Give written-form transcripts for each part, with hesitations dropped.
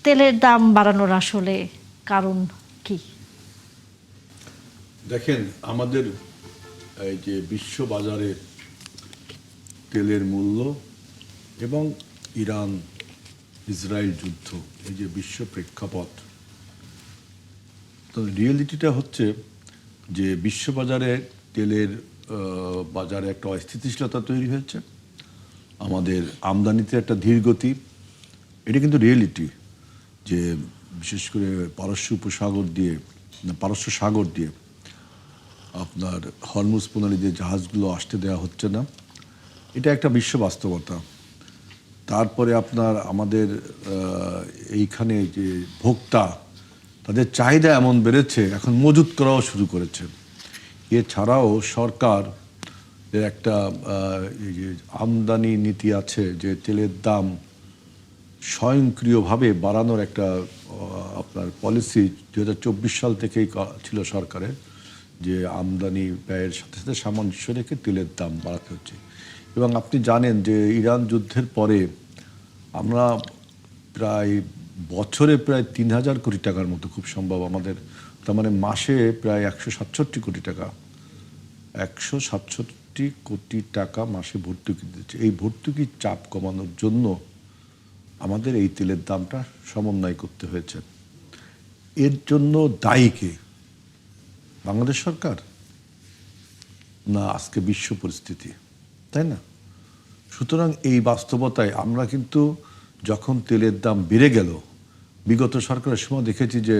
তেলের দাম বাড়ানোর আসলে কারণ কি? দেখেন, আমাদের এই যে বিশ্ব বাজারে তেলের মূল্য এবং ইরান ইসরায়েল যুদ্ধ, এই যে বিশ্ব প্রেক্ষাপট, তো রিয়েলিটিটা হচ্ছে যে বিশ্ববাজারে তেলের বাজারে একটা অস্থিতিশীলতা তৈরি হয়েছে, আমাদের আমদানিতে একটা ধীরগতি। এটা কিন্তু রিয়েলিটি যে বিশেষ করে পারস্য সাগর দিয়ে আপনার হরমুজ প্রণালী দিয়ে জাহাজগুলো আসতে দেওয়া হচ্ছে না। এটা একটা বিশ্ব বাস্তবতা। তারপরে আপনার আমাদের এইখানে যে ভোক্তা, তাদের চাহিদা এমন বেড়েছে, এখন মজুত করাও শুরু করেছে। এছাড়াও সরকার একটা এই যে আমদানি নীতি আছে, যে তেলের দাম স্বয়ংক্রিয়ভাবে বাড়ানোর একটা আপনার পলিসি 2024 সাল থেকেই ছিল সরকারের, যে আমদানি ব্যয়ের সাথে সাথে সামঞ্জস্য রেখে তেলের দাম বাড়াতে হচ্ছে। এবং আপনি জানেন যে ইরান যুদ্ধের পরে আমরা বছরে প্রায় 3000 কোটি টাকার মতো খুব সম্ভব আমাদের, তার মানে মাসে প্রায় 167 কোটি টাকা, 167 কোটি টাকা মাসে ভর্তুকি দিচ্ছে। এই ভর্তুকির চাপ কমানোর জন্য আমাদের এই তেলের দামটা সমন্বয় করতে হয়েছে। এর জন্য দায়ী কে? বাংলাদেশ সরকার না আজকে বিশ্ব পরিস্থিতি, তাই না? সুতরাং এই বাস্তবতায় আমরা কিন্তু যখন তেলের দাম বেড়ে গেল, বিগত সরকারের সময় দেখেছি যে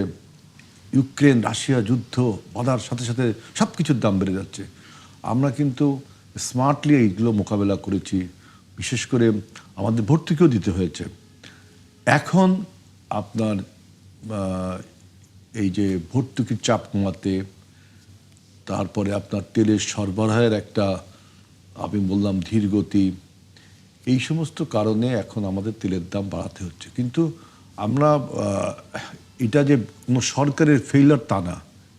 ইউক্রেন রাশিয়া যুদ্ধ বাধার সাথে সাথে সব কিছুর দাম বেড়ে যাচ্ছে। আমরা কিন্তু স্মার্টলি এইগুলো মোকাবেলা করেছি, বিশেষ করে আমাদের ভর্তুকিও দিতে হয়েছে। এখন আপনার এই যে ভর্তুকির চাপ কমাতে, তারপরে আপনার তেলের সরবরাহের একটা আমি বললাম ধীরগতি, এই সমস্ত কারণে এখন আমাদের তেলের দাম বাড়াতে হচ্ছে। কিন্তু আমরা এটা যে কোনো সরকারের ফেইলার তা না,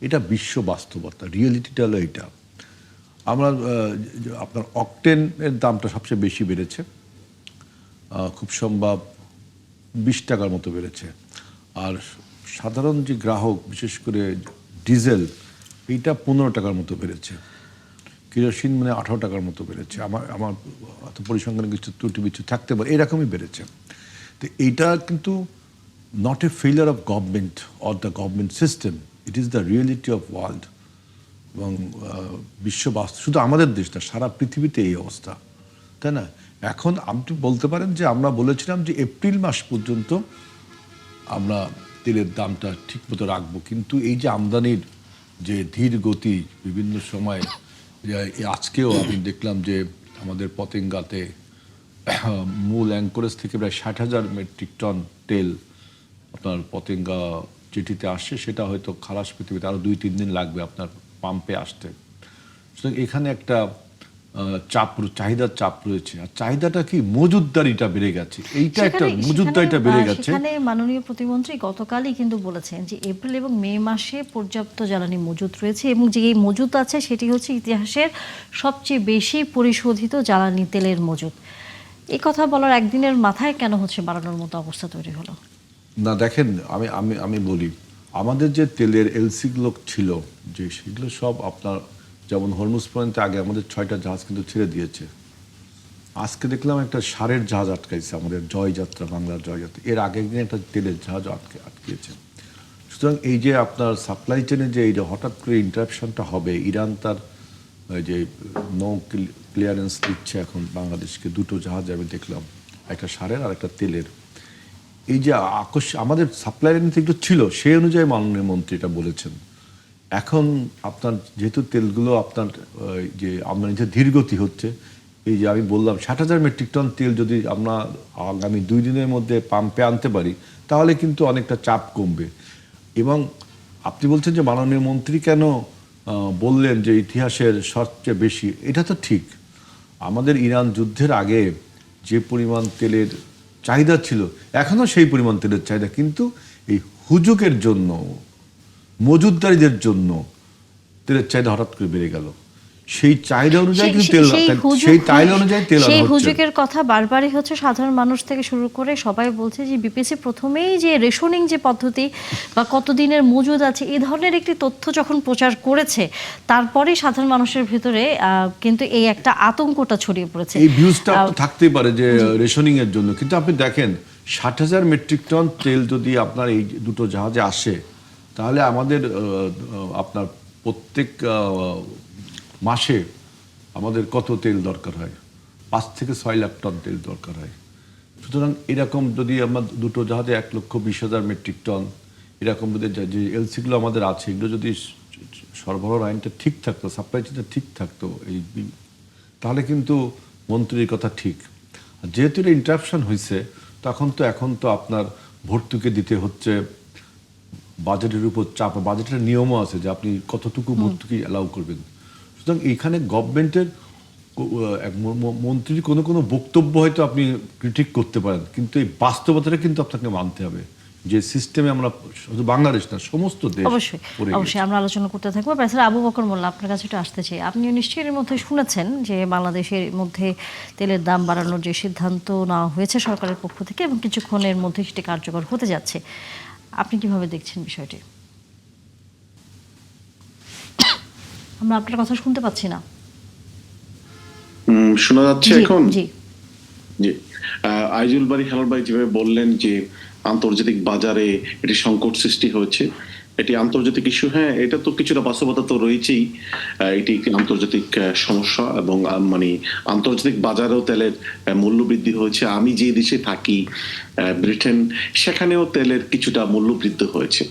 এটা বিশ্ব বাস্তবতা, রিয়েলিটিটা হলো এটা। আমরা আপনার অকটেনের দামটা সবচেয়ে বেশি বেড়েছে, খুব সম্ভব 20 টাকার মতো বেড়েছে। আর সাধারণ যে গ্রাহক, বিশেষ করে ডিজেল, এইটা 15 টাকার মতো বেড়েছে। কেরোসিন 18 টাকার মতো বেড়েছে। আমার অত পরিসংখ্যানে কিছু ত্রুটি বিচ্ছু থাকতে পারে, এরকমই বেড়েছে। তো এইটা কিন্তু not a failure of government or the government system, it is the reality of world. এবং বিশ্ব শুধু আমাদের দেশ না, সারা পৃথিবীতে এই অবস্থা, তাই না? এখন আপনি বলতে পারেন যে আমরা বলেছিলাম যে এপ্রিল মাস পর্যন্ত আমরা তেলের দামটা ঠিকমতো রাখবো, কিন্তু এই যে আমদানির যে ধীর গতি, বিভিন্ন সময় আজকেও আমি দেখলাম যে আমাদের পতেঙ্গাতে মূল অ্যাঙ্করেজ থেকে প্রায় 60,000 মেট্রিক টন তেল আপনার পতেঙ্গা চিঠিতে আসছে, সেটা হয়তো খালাস পৃথিবীতে আরও 2-3 দিন লাগবে আপনার পাম্পে আসতে। সুতরাং এখানে একটা চাহিদার চাপ রয়েছে। আর চাহিদাটা কি, মজুতদারিটা বেড়ে গেছে, এইটা একটা মজুতদারিটা বেড়ে গেছে। সেখানে মাননীয় প্রতিমন্ত্রী গতকালই কিন্তু বলেছেন যে এপ্রিল এবং মে মাসে পর্যাপ্ত জ্বালানি মজুত রয়েছে, এবং যে এই মজুত আছে সেটি হচ্ছে ইতিহাসের সবচেয়ে বেশি পরিশোধিত জ্বালানি তেলের মজুত। এই কথা বলার একদিনের মাথায় কেন হচ্ছে বাড়ানোর মতো অবস্থা তৈরি হলো? না দেখেন, আমি আমি আমি বলি, আমাদের যে তেলের এলসিগুলো ছিল, যে সেগুলো সব আপনার, যেমন হরমুজ পয়েন্টে আগে আমাদের 6টা জাহাজ কিন্তু ছেড়ে দিয়েছে। আজকে দেখলাম একটা সারের জাহাজ আটকাইছে, আমাদের জয়যাত্রা, বাংলার জয়যাত্রা। এর আগের দিন একটা তেলের জাহাজ আটকিয়েছে। সুতরাং এই যে আপনার সাপ্লাই চেনে যে এই যে হঠাৎ করে ইন্টারাপশনটা হবে, ইরান তার যে নো ক্লিয়ারেন্স দিচ্ছে এখন বাংলাদেশকে, 2টো জাহাজ আমি দেখলাম, একটা সারের আর একটা তেলের। এই যে আমাদের সাপ্লাই নীতি একটু ছিল, সেই অনুযায়ী মাননীয় মন্ত্রী এটা বলেছেন। এখন আপনার যেহেতু তেলগুলো আপনার যে আমদানি যে ধীরগতি হচ্ছে, এই যে আমি বললাম 60,000 মেট্রিক টন তেল যদি আমরা আগামী 2 দিনের মধ্যে পাম্পে আনতে পারি, তাহলে কিন্তু অনেকটা চাপ কমবে। এবং আপনি বলছেন যে মাননীয় মন্ত্রী কেন বললেন যে ইতিহাসের সবচেয়ে বেশি, এটা তো ঠিক। আমাদের ইরান যুদ্ধের আগে যে পরিমাণ তেলের চাহিদা ছিল, এখনও সেই পরিমাণ তেলের চাহিদা, কিন্তু এই হুজুকের জন্য, মজুতদারিদের জন্য তেলের চাহিদা হঠাৎ করে বেড়ে গেল। সেই চাহিদা অনুযায়ী কিন্তু সেই- তেল সেই হুজুগ- সেই চাহিদা অনুযায়ী তেল সেই আনা হচ্ছে। হুজুগের কথা বারবারই হচ্ছে, সাধারণ মানুষ থেকে শুরু করে সবাই বলছে যে বিপিসি প্রথমেই যে রেশনিং যে পদ্ধতি বা কতদিনের মজুদ আছে এই ধরনের একটি তথ্য যখন প্রচার করেছে, তারপরেই সাধারণ মানুষের ভিতরে কিন্তু এই একটা আতঙ্কটা ছড়িয়ে পড়েছে। এই ভিউজটা তো থাকতেই পারে যে রেশনিং এর জন্য, কিন্তু আপনি দেখেন 60,000 মেট্রিক টন তেল যদি আপনার এই দুটো জাহাজে আসে, তাহলে আমাদের আপনার প্রত্যেক মাসে আমাদের কত তেল দরকার হয়? 5 থেকে 6 লাখ টন তেল দরকার হয়। সুতরাং এরকম যদি আমরা দুটো জাহাজে 1,20,000 মেট্রিক টন এরকম যদি যে এলসিগুলো আমাদের আছে, এগুলো যদি সরবরাহ লাইনটা ঠিক থাকতো, সাপ্লাই চেনটা ঠিক থাকতো, তাহলে কিন্তু মন্ত্রীর কথা ঠিক। আর যেহেতু এটা ইন্টারাপশন হয়েছে, এখন তো আপনার ভর্তুকি দিতে হচ্ছে, বাজেটের উপর চাপ, বাজেটের নিয়মও আছে যে আপনি কতটুকু ভর্তুকি অ্যালাউ করবেন। সুতরাং এইখানে গভর্নমেন্টের মন্ত্রীর কোনো বক্তব্য হয়তো আপনি ক্রিটিক করতে পারেন, কিন্তু এই বাস্তবতাটা কিন্তু আপনাকে মানতে হবে যে সিস্টেমে আমরা শুধু বাংলাদেশ না, সমস্ত দেশ অবশ্যই পড়ে গেছে। অবশ্যই আমরা আলোচনা করতে থাকবো। প্রফেসর আবু বকর মোল্লা, আপনার কাছে একটু আসতে চাই। আপনিও নিশ্চয়ই এর মধ্যে শুনেছেন যে বাংলাদেশের মধ্যে তেলের দাম বাড়ানোর যে সিদ্ধান্ত নেওয়া হয়েছে সরকারের পক্ষ থেকে, এবং কিছুক্ষণের মধ্যে সেটি কার্যকর হতে যাচ্ছে। আপনি কিভাবে দেখছেন বিষয়টি? আমরা আপনার কথা শুনতে পাচ্ছি না। শোনা যাচ্ছে জি, এখন? জি। জি। আইজুল বাড়ি হেলাল ভাই যেভাবে বললেন যে আন্তর্জাতিক বাজারে এটি সংকট সৃষ্টি হয়েছে, এটি আন্তর্জাতিক ইস্যু। হ্যাঁ, এটা তো কিছুটা বাস্তবতা তো রয়েছেই। এটি একটি আন্তর্জাতিক সমস্যা, এবং মানে আন্তর্জাতিক বাজারেও তেলের মূল্য বৃদ্ধি হয়েছে। আমি যে দেশে থাকি, ব্রিটেন, সেখানেও তেলের কিছুটা মূল্য বৃদ্ধি হয়েছে।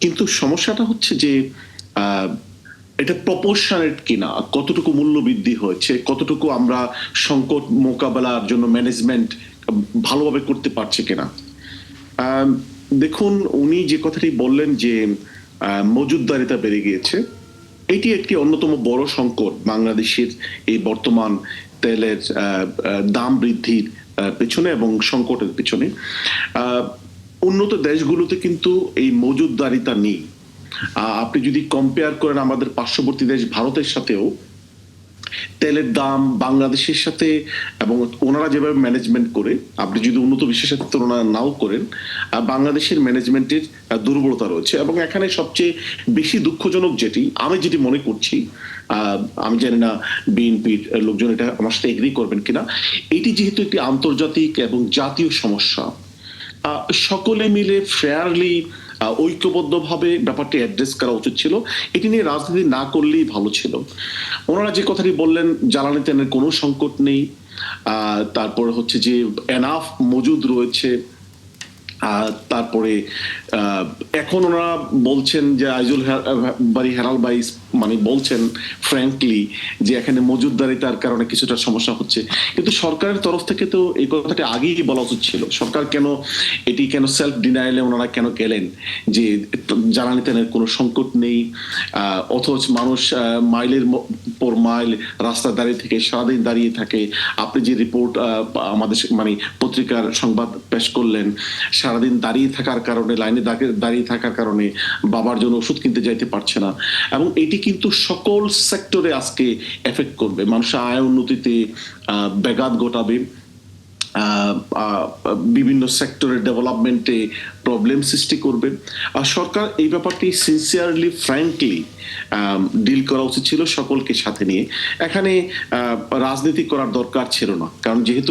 কিন্তু সমস্যাটা হচ্ছে যে এটা প্রপোর্শনেট কিনা, কতটুকু মূল্য বৃদ্ধি হয়েছে, কতটুকু আমরা সংকট মোকাবেলার জন্য ম্যানেজমেন্ট ভালোভাবে করতে পারছে কিনা। দেখুন, উনি যে কথাটি বললেন যে মজুদদারিতা বেড়ে গিয়েছে, এটি একটি অন্যতম বড় সংকট বাংলাদেশের এই বর্তমান তেলের দাম বৃদ্ধির পেছনে এবং সংকটের পেছনে। উন্নত দেশগুলোতে কিন্তু এই মজুদদারিতা নেই। আপনি যদি কম্পেয়ার করেন আমাদের পার্শ্ববর্তী দেশ ভারতের সাথেও, তেলের দাম বাংলাদেশের সাথে এবং ওনারা যেভাবে ম্যানেজমেন্ট করে, আপনি যদি উন্নত বিশ্বের সাথে তুলনা নাও করেন, বাংলাদেশের ম্যানেজমেন্টের দুর্বলতা রয়েছে। এবং এখানে সবচেয়ে বেশি দুঃখজনক যেটি মনে করছি, আমি জানি না বিএনপির লোকজন এটা আমার সাথে এগ্রি করবেন কিনা, এটি যেহেতু একটি আন্তর্জাতিক এবং জাতীয় সমস্যা, সকলে মিলে ফেয়ারলি ঐক্যবদ্ধভাবে ব্যাপারটি অ্যাড্রেস করা উচিত ছিল। এটি নিয়ে রাজনীতি না করলেই ভালো ছিল। ওনারা যে কথাটি বললেন, জ্বালানি তেলের কোনো সংকট নেই, তারপরে হচ্ছে যে এনাফ মজুদ রয়েছে, তারপরে এখন ওনারা বলছেন যে আইজুল বাড়ি হেলাল ভাই মানে বলছেন ফ্র্যাঙ্কলি যে এখানে মজুদদারিতার কারণে কিছুটা সমস্যা হচ্ছে, কিন্তু সরকারের তরফ থেকে তো এই কথাটি আগেই বলা উচিত ছিল। সরকার কেন সেলফ ডিনাইলে ওনারা কেন গেলেন যে জ্বালানি তেলের কোনো সংকট নেই, অথচ মানুষ মাইলের পর মাইল রাস্তায় দাঁড়িয়ে থেকে সারাদিন দাঁড়িয়ে থাকে। আপনি যে রিপোর্ট আমাদের মানে পত্রিকার সংবাদ পেশ করলেন, সারাদিন দাঁড়িয়ে থাকার কারণে, লাইনে দাঁড়িয়ে থাকার কারণে বাবার জন্য ওষুধ কিনতে যাইতে পারছে না। এবং এটি কিন্তু সকল সেক্টরে আজকে এফেক্ট করবে, মানুষের আয় উন্নতিতে ব্যাঘাত ঘটাবে, বিভিন্ন সেক্টরের ডেভেলপমেন্টে প্রবলেম সৃষ্টি করবে। আর সরকার এই ব্যাপারটি সিনসিয়ারলি ফ্র্যাঙ্কলি ডিল করা উচিত ছিল সকলকে সাথে নিয়ে। এখানে রাজনীতি করার দরকার ছিল না, কারণ যেহেতু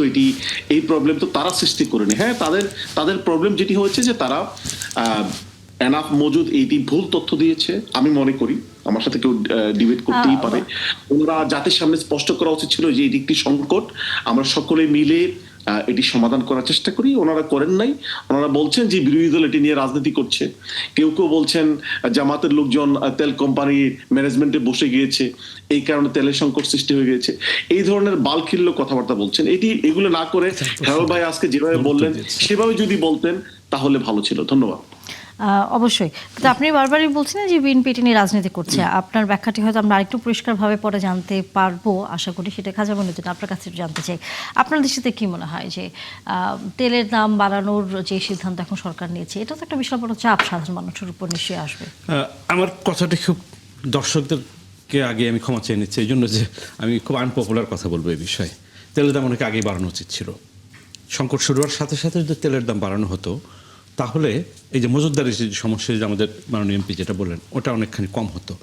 এই প্রবলেম তো তারা সৃষ্টি করেনি। হ্যাঁ, তাদের প্রবলেম যেটি হয়েছে যে তারা এনাফ মজুদ এইটি ভুল তথ্য দিয়েছে। আমি মনে করি, আমার সাথে কেউ ডিবেট করতেই পারে, ওনারা জাতির সামনে স্পষ্ট করা উচিত ছিল যে এটি একটি সংকট, আমরা সকলে মিলে এটি সমাধান করার চেষ্টা করি। ওনারা করেন নাই। ওনারা বলছেন যে বিরোধী দল এটি নিয়ে রাজনীতি করছে। কেউ বলছেন জামাতের লোকজন তেল কোম্পানি ম্যানেজমেন্টে বসে গিয়েছে, এই কারণে তেলের সংকট সৃষ্টি হয়ে গিয়েছে। এই ধরনের বালখিল্য কথাবার্তা বলছেন। এগুলো না করে হেলাল ভাই আজকে যেভাবে বললেন সেভাবে যদি বলতেন তাহলে ভালো ছিল। ধন্যবাদ। অবশ্যই, কিন্তু আপনি বারবারই বলছেন যে বিএনপি এটি নিয়ে রাজনীতি করছে। আপনার ব্যাখ্যাটি হয়তো আমরা আরেকটু পরিষ্কারভাবে পরে জানতে পারবো, আশা করি। সেটা খাজা মনিরুদ্দিন, আপনার কাছে জানতে চাই, আপনার দৃষ্টিতে কি মনে হয় যে তেলের দাম বাড়ানোর যে সিদ্ধান্ত এখন সরকার নিয়েছে, এটা তো একটা বিশাল বড় চাপ সাধারণ মানুষের উপর নিশ্চয়ই আসবে। আমার কথাটি খুব দর্শকদের সাকিবকে আগে আমি ক্ষমা চেয়ে নিচ্ছি এই জন্য যে আমি খুব আনপপুলার কথা বলবো এই বিষয়ে। তেলের দাম অনেক আগেই বাড়ানো উচিত ছিল। সংকট শুরু হওয়ার সাথে সাথে যদি তেলের দাম বাড়ানো হতো তাহলে এই যে মজুতদারের যে সমস্যা, যে আমাদের মাননীয় এমপি যেটা বললেন, ওটা অনেকখানি কম হতো।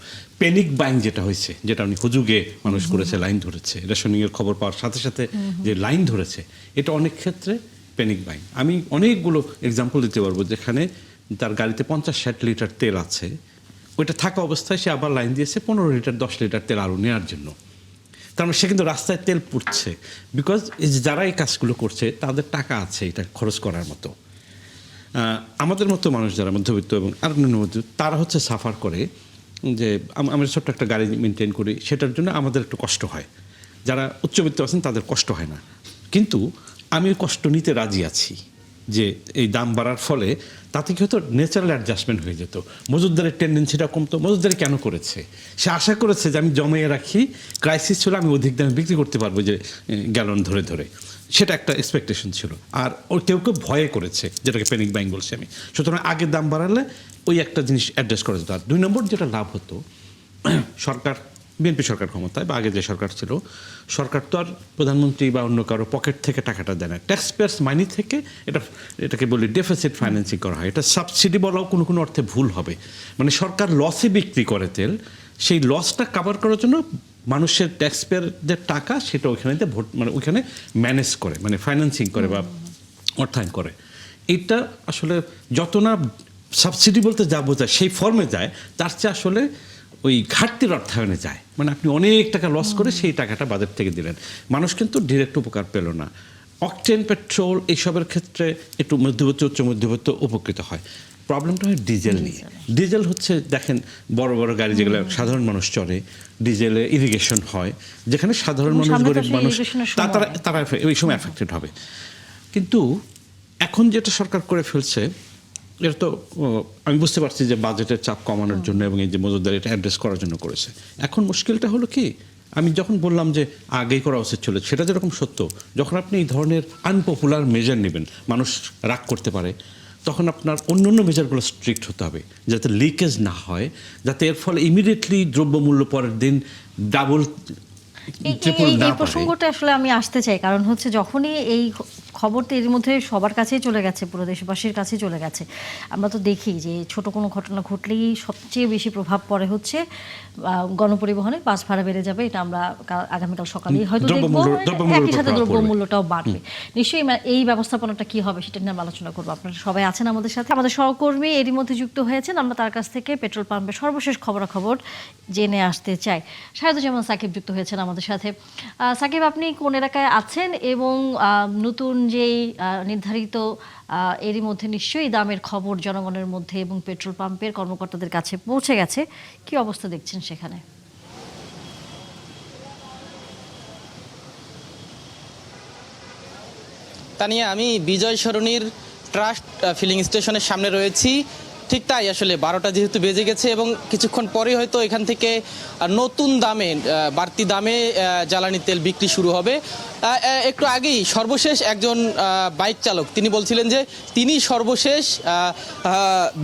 প্যানিক বাইং যেটা হয়েছে, যেটা উনি হুজুগে মানুষ করেছে, লাইন ধরেছে, রেশনিংয়ের খবর পাওয়ার সাথে সাথে যে লাইন ধরেছে, এটা অনেক ক্ষেত্রে প্যানিক বাইং। আমি অনেকগুলো এক্সাম্পল দিতে পারবো যেখানে তার গাড়িতে 50-60 লিটার তেল আছে, ওইটা থাকা অবস্থায় সে আবার লাইন দিয়েছে 15 লিটার 10 লিটার তেল আরও নেওয়ার জন্য। কারণ সে কিন্তু রাস্তায় তেল পুড়ছে, বিকজ যারা এই কাজগুলো করছে তাদের টাকা আছে এটা খরচ করার মতো। আমাদের মতো মানুষ যারা মধ্যবিত্ত এবং আর মধ্যবিত্ত, তারা হচ্ছে সাফার করে যে আমরা ছোট্ট একটা গাড়ি মেনটেন করি, সেটার জন্য আমাদের একটু কষ্ট হয়। যারা উচ্চবিত্ত আছেন তাদের কষ্ট হয় না, কিন্তু আমি কষ্ট নিতে রাজি আছি যে এই দাম বাড়ার ফলে তাতে কি হতো, ন্যাচারাল অ্যাডজাস্টমেন্ট হয়ে যেত, মজুতদারের টেন্ডেন্সিটা কমতো। মজুতদারি কেন করেছে? সে আশা করেছে যে আমি জমিয়ে রাখি, ক্রাইসিস ছিল আমি অধিক দামে বিক্রি করতে পারবো, যে গ্যালন ধরে ধরে, সেটা একটা এক্সপেকটেশন ছিল। আর ওই কেউ কেউ ভয়ে করেছে, যেটাকে প্যানিক বাইং বলছি আমি। সুতরাং আগে দাম বাড়ালে ওই একটা জিনিস অ্যাড্রেস করা যেত। আর 2 নম্বর যেটা লাভ হতো, সরকার, বিএনপি সরকার ক্ষমতায় বা আগে যে সরকার ছিল, সরকার তো আর প্রধানমন্ত্রী বা অন্য কারো পকেট থেকে টাকাটা দেয় না, ট্যাক্স পেয়ার্স মানি থেকে এটাকে বলি ডেফিসিট ফাইন্যান্সিং করা হয়। এটা সাবসিডি বলাও কোনো কোনো অর্থে ভুল হবে। মানে সরকার লসে বিক্রি করে তেল, সেই লসটা কাভার করার জন্য মানুষের ট্যাক্স পেয়ারদের টাকা সেটা ওইখানে মানে ওইখানে ম্যানেজ করে, মানে ফাইন্যান্সিং করে বা অর্থায়ন করে। এটা আসলে যত না সাবসিডি বলতে যা বোঝায় সেই ফর্মে যায়, তার চেয়ে আসলে ওই ঘাটতির অর্থায়নে যায়। মানে আপনি অনেক টাকা লস করে সেই টাকাটা বাজার থেকে দিলেন, মানুষ কিন্তু ডিরেক্ট উপকার পেল না। অকটেন, পেট্রোল এইসবের ক্ষেত্রে একটু মধ্যবিত্ত, উচ্চ মধ্যবিত্ত উপকৃত হয়। প্রবলেমটা হয় ডিজেল নিয়ে। ডিজেল হচ্ছে, দেখেন বড় বড় গাড়ি যেগুলো সাধারণ মানুষ চড়ে, ডিজেলে ইরিগেশন হয়, যেখানে সাধারণ মানুষ, গরিব মানুষ, তারা ওই সময় অ্যাফেক্টেড হবে। কিন্তু এখন যেটা সরকার করে ফেলছে, এটা তো আমি বুঝতে পারছি যে বাজেটের চাপ কমানোর জন্য এবং এই যে মজুতদারি এটা অ্যাড্রেস করার জন্য করেছে। এখন মুশকিলটা হলো কি, আমি যখন বললাম যে আগেই করা উচিত ছিল, সেটা যেরকম সত্য, যখন আপনি এই ধরনের আনপপুলার মেজার নেবেন, মানুষ রাগ করতে পারে, তখন আপনার অন্য অন্য মেজারগুলো স্ট্রিক্ট হতে হবে, যাতে লিকেজ না হয়, যাতে এর ফলে ইমিডিয়েটলি দ্রব্যমূল্য পরের দিন ডাবল ট্রিপল না এই প্রসঙ্গটা আসলে আমি আসতে চাই, কারণ হচ্ছে যখনই এই খবরটা এর মধ্যে সবার কাছেই চলে গেছে, পুরো দেশবাসীর কাছেই চলে গেছে, আমরা তো দেখি যে ছোট কোনো ঘটনা ঘটলেই সবচেয়ে বেশি প্রভাব পড়ে হচ্ছে গণপরিবহনে, বাস ভাড়া বেড়ে যাবে, এটা আমরা আগামীকাল সকালেই হয়তো দেখবো, একই সাথে দ্রব্যমূল্যটাও বাড়বে। নিশ্চয়ই এই ব্যবস্থাপনাটা কি হবে সেটা নিয়ে আমরা আলোচনা করবো। আপনারা সবাই আছেন আমাদের সাথে, আমাদের সহকর্মী এরই মধ্যে যুক্ত হয়েছেন, আমরা তার কাছ থেকে পেট্রোল পাম্পের সর্বশেষ খবরাখবর জেনে আসতে চাই। শাহেদুজ্জামান সাকিব যুক্ত হয়েছেন আমাদের সাথে। সাকিব, আপনি কোন এলাকায় আছেন এবং নতুন যেই নির্ধারিত এরই মধ্যে নিশ্চয়ই দামের খবর জনগণের মধ্যে এবং পেট্রোল পাম্পের কর্মকর্তাদের কাছে পৌঁছে গেছে, কি অবস্থা দেখছেন সেখানে? তানিয়া, আমি বিজয় সরণির ট্রাস্ট ফিলিং স্টেশনের সামনে রয়েছি। ঠিক তাই, আসলে 12টা যেহেতু বেজে গেছে এবং কিছুক্ষণ পরে হয়তো এখান থেকে নতুন দামে, বাড়তি দামে জ্বালানি তেল বিক্রি শুরু হবে। একটু আগেই সর্বশেষ একজন বাইক চালক তিনি বলছিলেন যে তিনি সর্বশেষ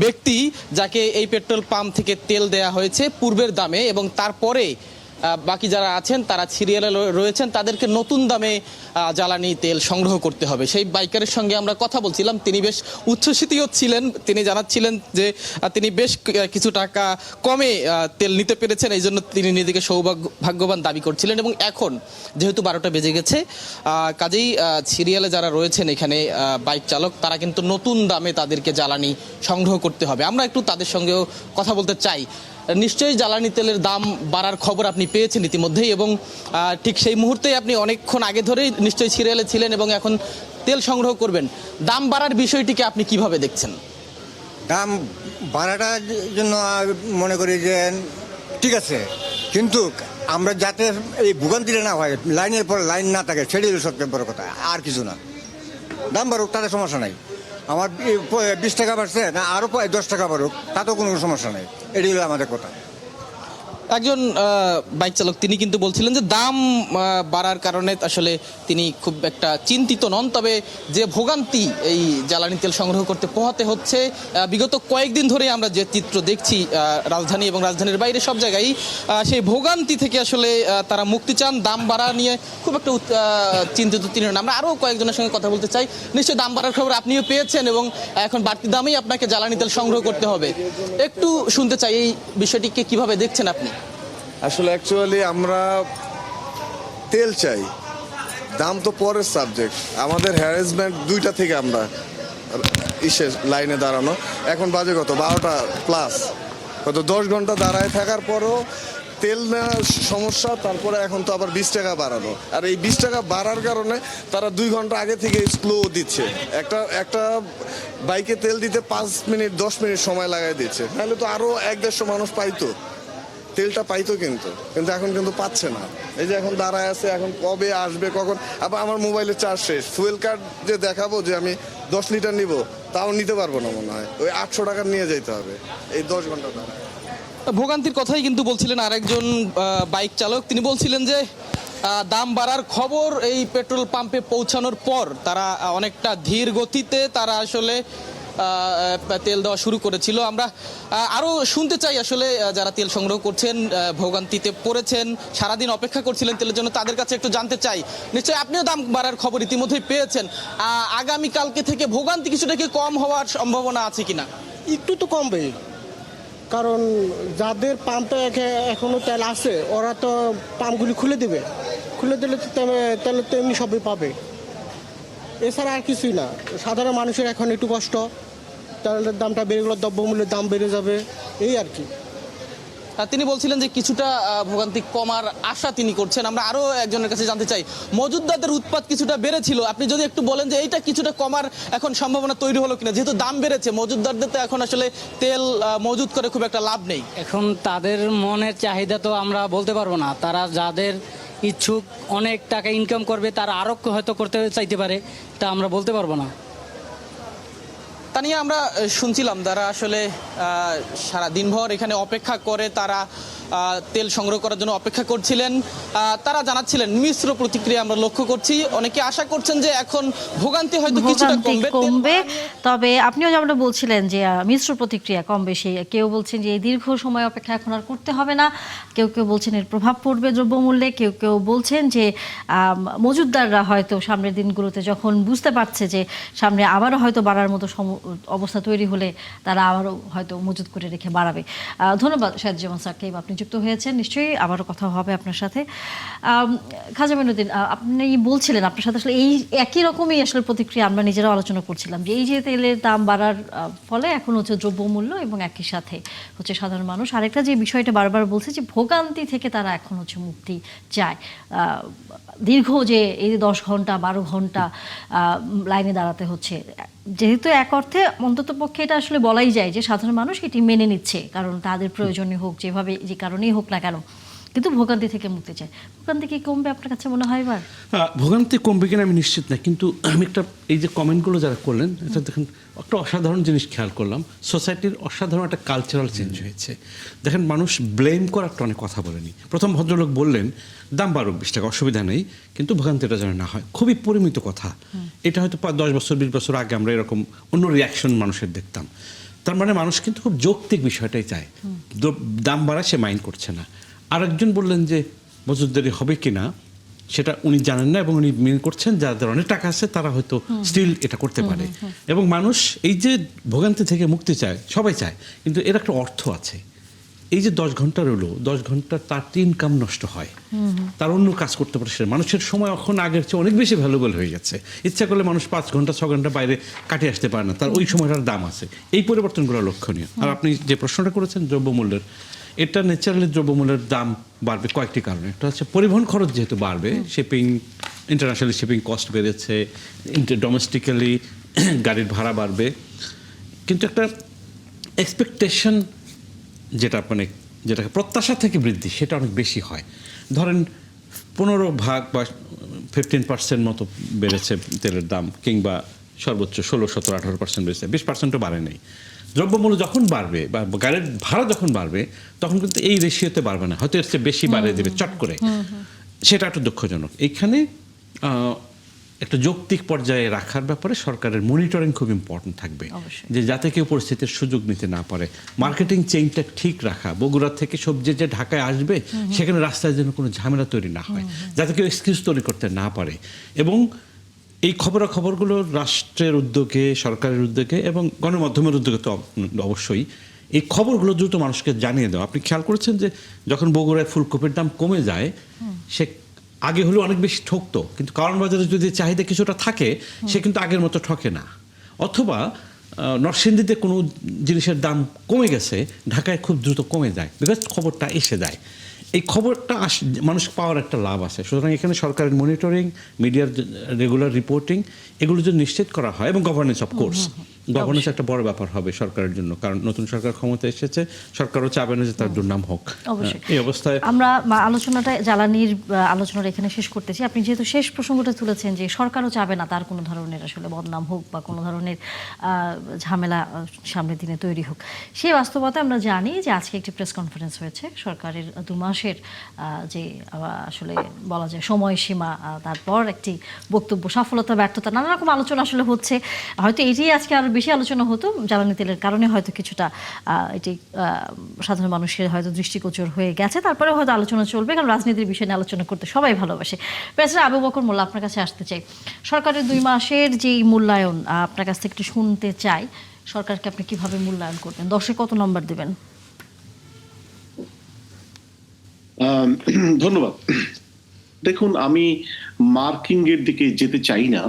ব্যক্তি যাকে এই পেট্রোল পাম্প থেকে তেল দেয়া হয়েছে পূর্বের দামে, এবং তারপরে বাকি যারা আছেন তারা সিরিয়ালে রয়েছেন, তাদেরকে নতুন দামে জ্বালানি তেল সংগ্রহ করতে হবে। সেই বাইকারের সঙ্গে আমরা কথা বলছিলাম, তিনি বেশ উচ্ছ্বসিতও ছিলেন। তিনি জানাচ্ছিলেন যে তিনি বেশ কিছু টাকা কমে তেল নিতে পেরেছেন, এই জন্য তিনি নিজেকে সৌভাগ্যবান দাবি করছিলেন। এবং এখন যেহেতু 12টা বেজে গেছে, কাজেই সিরিয়ালে যারা রয়েছেন এখানে বাইক চালক, তারা কিন্তু নতুন দামে তাদেরকে জ্বালানি সংগ্রহ করতে হবে। আমরা একটু তাদের সঙ্গেও কথা বলতে চাই। নিশ্চয়ই জ্বালানি তেলের দাম বাড়ার খবর আপনি পেয়েছেন ইতিমধ্যেই, এবং ঠিক সেই মুহূর্তেই আপনি অনেকক্ষণ আগে ধরেই নিশ্চয়ই সিরিয়ালে ছিলেন এবং এখন তেল সংগ্রহ করবেন। দাম বাড়ার বিষয়টিকে আপনি কিভাবে দেখছেন? দাম বাড়াটার জন্য মনে করি যে ঠিক আছে, কিন্তু আমরা যাতে এই ভোগান্তিটা না হয়, লাইনের পর লাইন না থাকে, সেটাই হলো সবচেয়ে বড় কথা, আর কিছু না। দাম বাড়ুক, তাতে সমস্যা নাই। আমার 20 টাকা বাড়ছে না, আরও 10 টাকা বাড়ুক, তাতেও কোনো সমস্যা নেই। এটি হলো আমাদের কথা। একজন বাইক চালক তিনি কিন্তু বলছিলেন যে দাম বাড়ার কারণে আসলে তিনি খুব একটা চিন্তিত নন, তবে যে ভোগান্তি এই জ্বালানি তেল সংগ্রহ করতে পোহাতে হচ্ছে বিগত কয়েকদিন ধরে আমরা যে চিত্র দেখছি রাজধানী এবং রাজধানীর বাইরে সব জায়গায় সেই ভোগান্তি থেকে আসলে তারা মুক্তি চান। দাম বাড়া নিয়ে খুব একটা চিন্তিত তিনি নন। আমরা আরও কয়েকজনের সঙ্গে কথা বলতে চাই। নিশ্চয়ই দাম বাড়ার খবর আপনিও পেয়েছেন এবং এখন বাড়তি দামেই আপনাকে জ্বালানি তেল সংগ্রহ করতে হবে। একটু শুনতে চাই এই বিষয়টিকে কিভাবে দেখছেন আপনি? আসলে অ্যাকচুয়ালি আমরা তেল চাই, দাম তো পরের সাবজেক্ট। আমাদের হ্যারাসমেন্ট 2টা থেকে আমরা লাইনে দাঁড়ানো, এখন বাজে কত 12টা প্লাস, কত 10 ঘন্টা দাঁড়ায় থাকার পরও তেল নেওয়ার সমস্যা। তারপরে এখন তো আবার 20 টাকা বাড়ানো, আর এই 20 টাকা বাড়ার কারণে তারা 2 ঘন্টা আগে থেকে স্লো দিচ্ছে। একটা বাইকে তেল দিতে 5 মিনিট 10 মিনিট সময় লাগাই দিচ্ছে, নাহলে তো আরও 1-150 মানুষ পাইতো, তেলটা পাইতো, কিন্তু এখন কিন্তু পাচ্ছে না। এই যে এখন দাঁড়ায় আছে, এখন কবে আসবে কখন। আবার আমার মোবাইলে চার্জ শেষ, ফুয়েল কার্ড যে দেখাবো যে আমি 10 লিটার নিব, তাও নিতে পারবো না মনে হয়, ওই 800 টাকা নিয়ে যেতে হবে এই 10 ঘন্টা দাঁড়ায়। ভোগান্তির কথাই কিন্তু বলছিলেন আরেকজন বাইক চালক। তিনি বলছিলেন যে দাম বাড়ার খবর এই পেট্রোল পাম্পে পৌঁছানোর পর তারা অনেকটা ধীর গতিতে তারা আসলে তেল দেওয়া শুরু করেছিল। আমরা আরও শুনতে চাই আসলে যারা তেল সংগ্রহ করছেন, ভোগান্তিতে পড়েছেন, সারাদিন অপেক্ষা করছিলেন তেলের জন্য, তাদের কাছে একটু জানতে চাই। নিশ্চয়ই আপনিও দাম বাড়ার খবর ইতিমধ্যেই পেয়েছেন। আগামীকালকে থেকে ভোগান্তি কিছুটা কি কম হওয়ার সম্ভাবনা আছে কিনা? একটু তো কমবে, কারণ যাদের পাম্পে এখনো তেল আছে ওরা তো পাম্পগুলি খুলে দিলে তো তেল তো এমনি সবই পাবে, এছাড়া আর কিছুই না। সাধারণ মানুষের এখন একটু কষ্ট, তেলের দামটা বেড়ে গেলে দ্রব্যমূল্যের দাম বেড়ে যাবে, এই আর কি। তিনি বলছিলেন যে কিছুটা ভোগান্তি কমার আশা তিনি করছেন। আমরা আরও একজনের কাছে জানতে চাই, মজুদদারদের উৎপাদ কিছুটা বেড়েছিল, আপনি যদি একটু বলেন যে এইটা কিছুটা কমার এখন সম্ভাবনা তৈরি হলো কিনা, যেহেতু দাম বেড়েছে, মজুদদারদের তো এখন আসলে তেল মজুদ করে খুব একটা লাভ নেই। এখন তাদের মনের চাহিদা তো আমরা বলতে পারবো না, তারা যাদের ইচ্ছুক অনেক টাকা ইনকাম করবে তারা আরও হয়তো করতে চাইতে পারে, তা আমরা বলতে পারবো না। তা নিয়ে আমরা শুনছিলাম যারা আসলে সারা দিনভর এখানে অপেক্ষা করে, তারা তেল সংগ্রহ করার জন্য অপেক্ষা করছিলেন, তারা জানাচ্ছিলেন মিশ্র প্রতিক্রিয়া আমরা লক্ষ্য করছি। অনেকে আশা করছেন যে এখন ভোগান্তি হয়তো কিছুটা কমবে, তবে আপনিও যেমনটা বলছিলেন যে মিশ্র প্রতিক্রিয়া কম বেশি। কেউ বলছেন যে এই দীর্ঘ সময় অপেক্ষা এখন আর করতে হবে না, কেউ বলছেন এর প্রভাব পড়বে দ্রব্যমূল্যে, কেউ বলছেন যে মজুদদাররা হয়তো সামনের দিনগুলোতে যখন বুঝতে পারছে যে সামনে আবারও হয়তো বাড়ার মতো অবস্থা তৈরি হলে তারা আবারও হয়তো মজুদ করে রেখে বাড়াবে। ধন্যবাদ সাইদুজ্জামান সাকিব, আপনি যুক্ত হয়েছেন, নিশ্চয়ই আবারও কথা হবে আপনার সাথে। খাজা মঈনুদ্দিন, আপনি বলছিলেন আপনার সাথে আসলে এই একই রকমই আসলে প্রতিক্রিয়া আমরা নিজেরাও আলোচনা করছিলাম যে এই যে তেলের দাম বাড়ার ফলে এখন হচ্ছে দ্রব্যমূল্য এবং একই সাথে হচ্ছে সাধারণ মানুষ আরেকটা যে বিষয়টা বারবার বলছে যে ভোগান্তি থেকে তারা এখন হচ্ছে মুক্তি চায়। দীর্ঘ যে এই 10 ঘন্টা 12 ঘন্টা লাইনে দাঁড়াতে হচ্ছে, যেহেতু এক অর্থে অন্তত পক্ষে এটা আসলে বলাই যায় যে সাধারণ মানুষ এটি মেনে নিচ্ছে, কারণ তাদের প্রয়োজনীয় হোক যেভাবে যে কারণেই হোক না কেন, কিন্তু ভোগান্তি থেকে মুক্তি চায়। ভোগান্তি কি কমবে আপনার কাছে মনে হয় এবার? ভোগান্তি কমবে কিনা আমি নিশ্চিত না, কিন্তু আমি একটা এই যে কমেন্টগুলো যারা করলেন, এটা দেখেন একটা অসাধারণ জিনিস খেয়াল করলাম, সোসাইটির অসাধারণ একটা কালচারাল চেঞ্জ হয়েছে। দেখেন মানুষ ব্লেম করার টনে কথা বলেনি। প্রথম ভদ্রলোক বললেন দাম বাড়ুক 20 টাকা অসুবিধা নেই, কিন্তু ভোগান্তিটা যেন না হয়, খুবই পরিমিত কথা। এটা হয়তো 10 বছর 20 বছর আগে আমরা এরকম অন্য রিয়াকশন মানুষের দেখতাম। তার মানে মানুষ কিন্তু খুব যৌক্তিক বিষয়টাই চায়, দাম বাড়া সে মাইন্ড করছে না। আরেকজন বললেন যে মজুদদারি হবে কিনা সেটা উনি জানেন না এবং উনি মেনে করছেন যাদের অনেক টাকা আছে তারা হয়তো স্টিল এটা করতে পারে। এবং মানুষ এই যে ভোগান্তি থেকে মুক্তি চায়, সবাই চায়, কিন্তু এর একটা অর্থ আছে। এই যে 10 ঘন্টা রইলো, 10 ঘন্টা তার ইনকাম নষ্ট হয়, তার অন্য কাজ করতে পারে। মানুষের সময় এখন আগের চেয়ে অনেক বেশি ভ্যালুয়েবল হয়ে গেছে। ইচ্ছা করলে মানুষ 5 ঘন্টা 6 ঘন্টা বাইরে কাটিয়ে আসতে পারে না, তার ওই সময়টার দাম আছে। এই পরিবর্তনগুলো লক্ষণীয়। আর আপনি যে প্রশ্নটা করেছেন দ্রব্যমূল্যের, এটা ন্যাচারালি দ্রব্যমূল্যের দাম বাড়বে কয়েকটি কারণে। একটা হচ্ছে পরিবহন খরচ যেহেতু বাড়বে, শিপিং, ইন্টারন্যাশনাল শিপিং কস্ট বেড়েছে, ডোমেস্টিক্যালি গাড়ির ভাড়া বাড়বে। কিন্তু একটা এক্সপেকটেশন যেটাকে প্রত্যাশা থেকে বৃদ্ধি, সেটা অনেক বেশি হয়। ধরেন 15% বা 15% মতো বেড়েছে তেলের দাম, কিংবা সর্বোচ্চ 16, 17, 18% বেড়েছে, 20%ও বাড়ে নেই। দ্রব্যমূল্য যখন বাড়বে বা গাড়ির ভাড়া যখন বাড়বে তখন কিন্তু এই রেশিওতে বাড়বে না, হয়তো এর চেয়ে বেশি বাড়িয়ে দেবে চট করে। সেটা একটু দুঃখজনক। এইখানে একটা যৌক্তিক পর্যায়ে রাখার ব্যাপারে সরকারের মনিটরিং খুব ইম্পর্টেন্ট থাকবে, অবশ্যই। যে যাতে কেউ পরিস্থিতির সুযোগ নিতে না পারে। মার্কেটিং চেইনটা ঠিক রাখা, বগুড়া থেকে সবজি যে ঢাকায় আসবে সেখানে রাস্তায় যেন কোনো ঝামেলা তৈরি না হয়, যাতে কেউ এক্সকিউজ তৈরি করতে না পারে। এবং এই খবরাখবরগুলো রাষ্ট্রের উদ্যোগে, সরকারের উদ্যোগে এবং গণমাধ্যমের উদ্যোগে তো অবশ্যই এই খবরগুলো দ্রুত মানুষকে জানিয়ে দেওয়া। আপনি খেয়াল করেছেন যে যখন বগুড়ায় ফুলকপির দাম কমে যায়, সে আগে হলেও অনেক বেশি ঠকতো, কিন্তু কারণ বাজারে যদি চাহিদা কিছুটা থাকে সে কিন্তু আগের মতো ঠকে না। অথবা নরসিংদীতে কোনো জিনিসের দাম কমে গেছে, ঢাকায় খুব দ্রুত কমে যায়, বিকজ খবরটা এসে যায়। এই খবরটা মানুষ পাওয়ার একটা লাভ আছে। সুতরাং এখানে সরকারের মনিটরিং, মিডিয়ার রেগুলার রিপোর্টিং, এগুলো যদি নিশ্চিত করা হয়, এবং গভর্নেন্স অফকোর্স, গভর্নেন্স একটা বড় ব্যাপার হবে সরকারের জন্য, কারণ নতুন সরকার ক্ষমতা এসেছে, সরকারও চাবে না যে তার দুর্নাম হোক। অবশ্যই। এই অবস্থায় আমরা আলোচনাটা জ্বালানির আলোচনাটা এখানে শেষ করতেছি। আপনি যেহেতু শেষ প্রসঙ্গটা তুলেছেন যে সরকারও চাবে না তার কোনো ধরনের আসলে বদনাম হোক বা কোনো ধরনের ঝামেলা সামনের দিনে তৈরি হোক, সেই বাস্তবতা আমরা জানি যে আজকে একটি প্রেস কনফারেন্স হয়েছে সরকারের 2 মাসের যে আসলে বলা যায় সময়সীমা, তারপর একটি বক্তব্য, সফলতা ব্যর্থতা, নানা রকম আলোচনা আসলে হচ্ছে। হয়তো এটি আজকে আরো বেশি আলোচনা হতো, জ্বালানি তেলের কারণে হয়তো কিছুটা এটি সাধারণ মানুষের হয়তো দৃষ্টিগোচর হয়ে গেছে। তারপরে হয়তো আলোচনা চলবে, কারণ রাজনীতির বিষয় নিয়ে আলোচনা করতে সবাই ভালোবাসে। প্রেসিডেন্ট আবু বকর মোল্লা, আপনার কাছে আসতে চাই। সরকারের 2 মাসের যেই মূল্যায়ন আপনার কাছ থেকে একটু শুনতে চাই। সরকারকে আপনি কিভাবে মূল্যায়ন করবেন? 10-এ কত নম্বর দেবেন? ধন্যবাদ। দেখুন, আমি মার্কিং এর দিকে যেতে চাই না।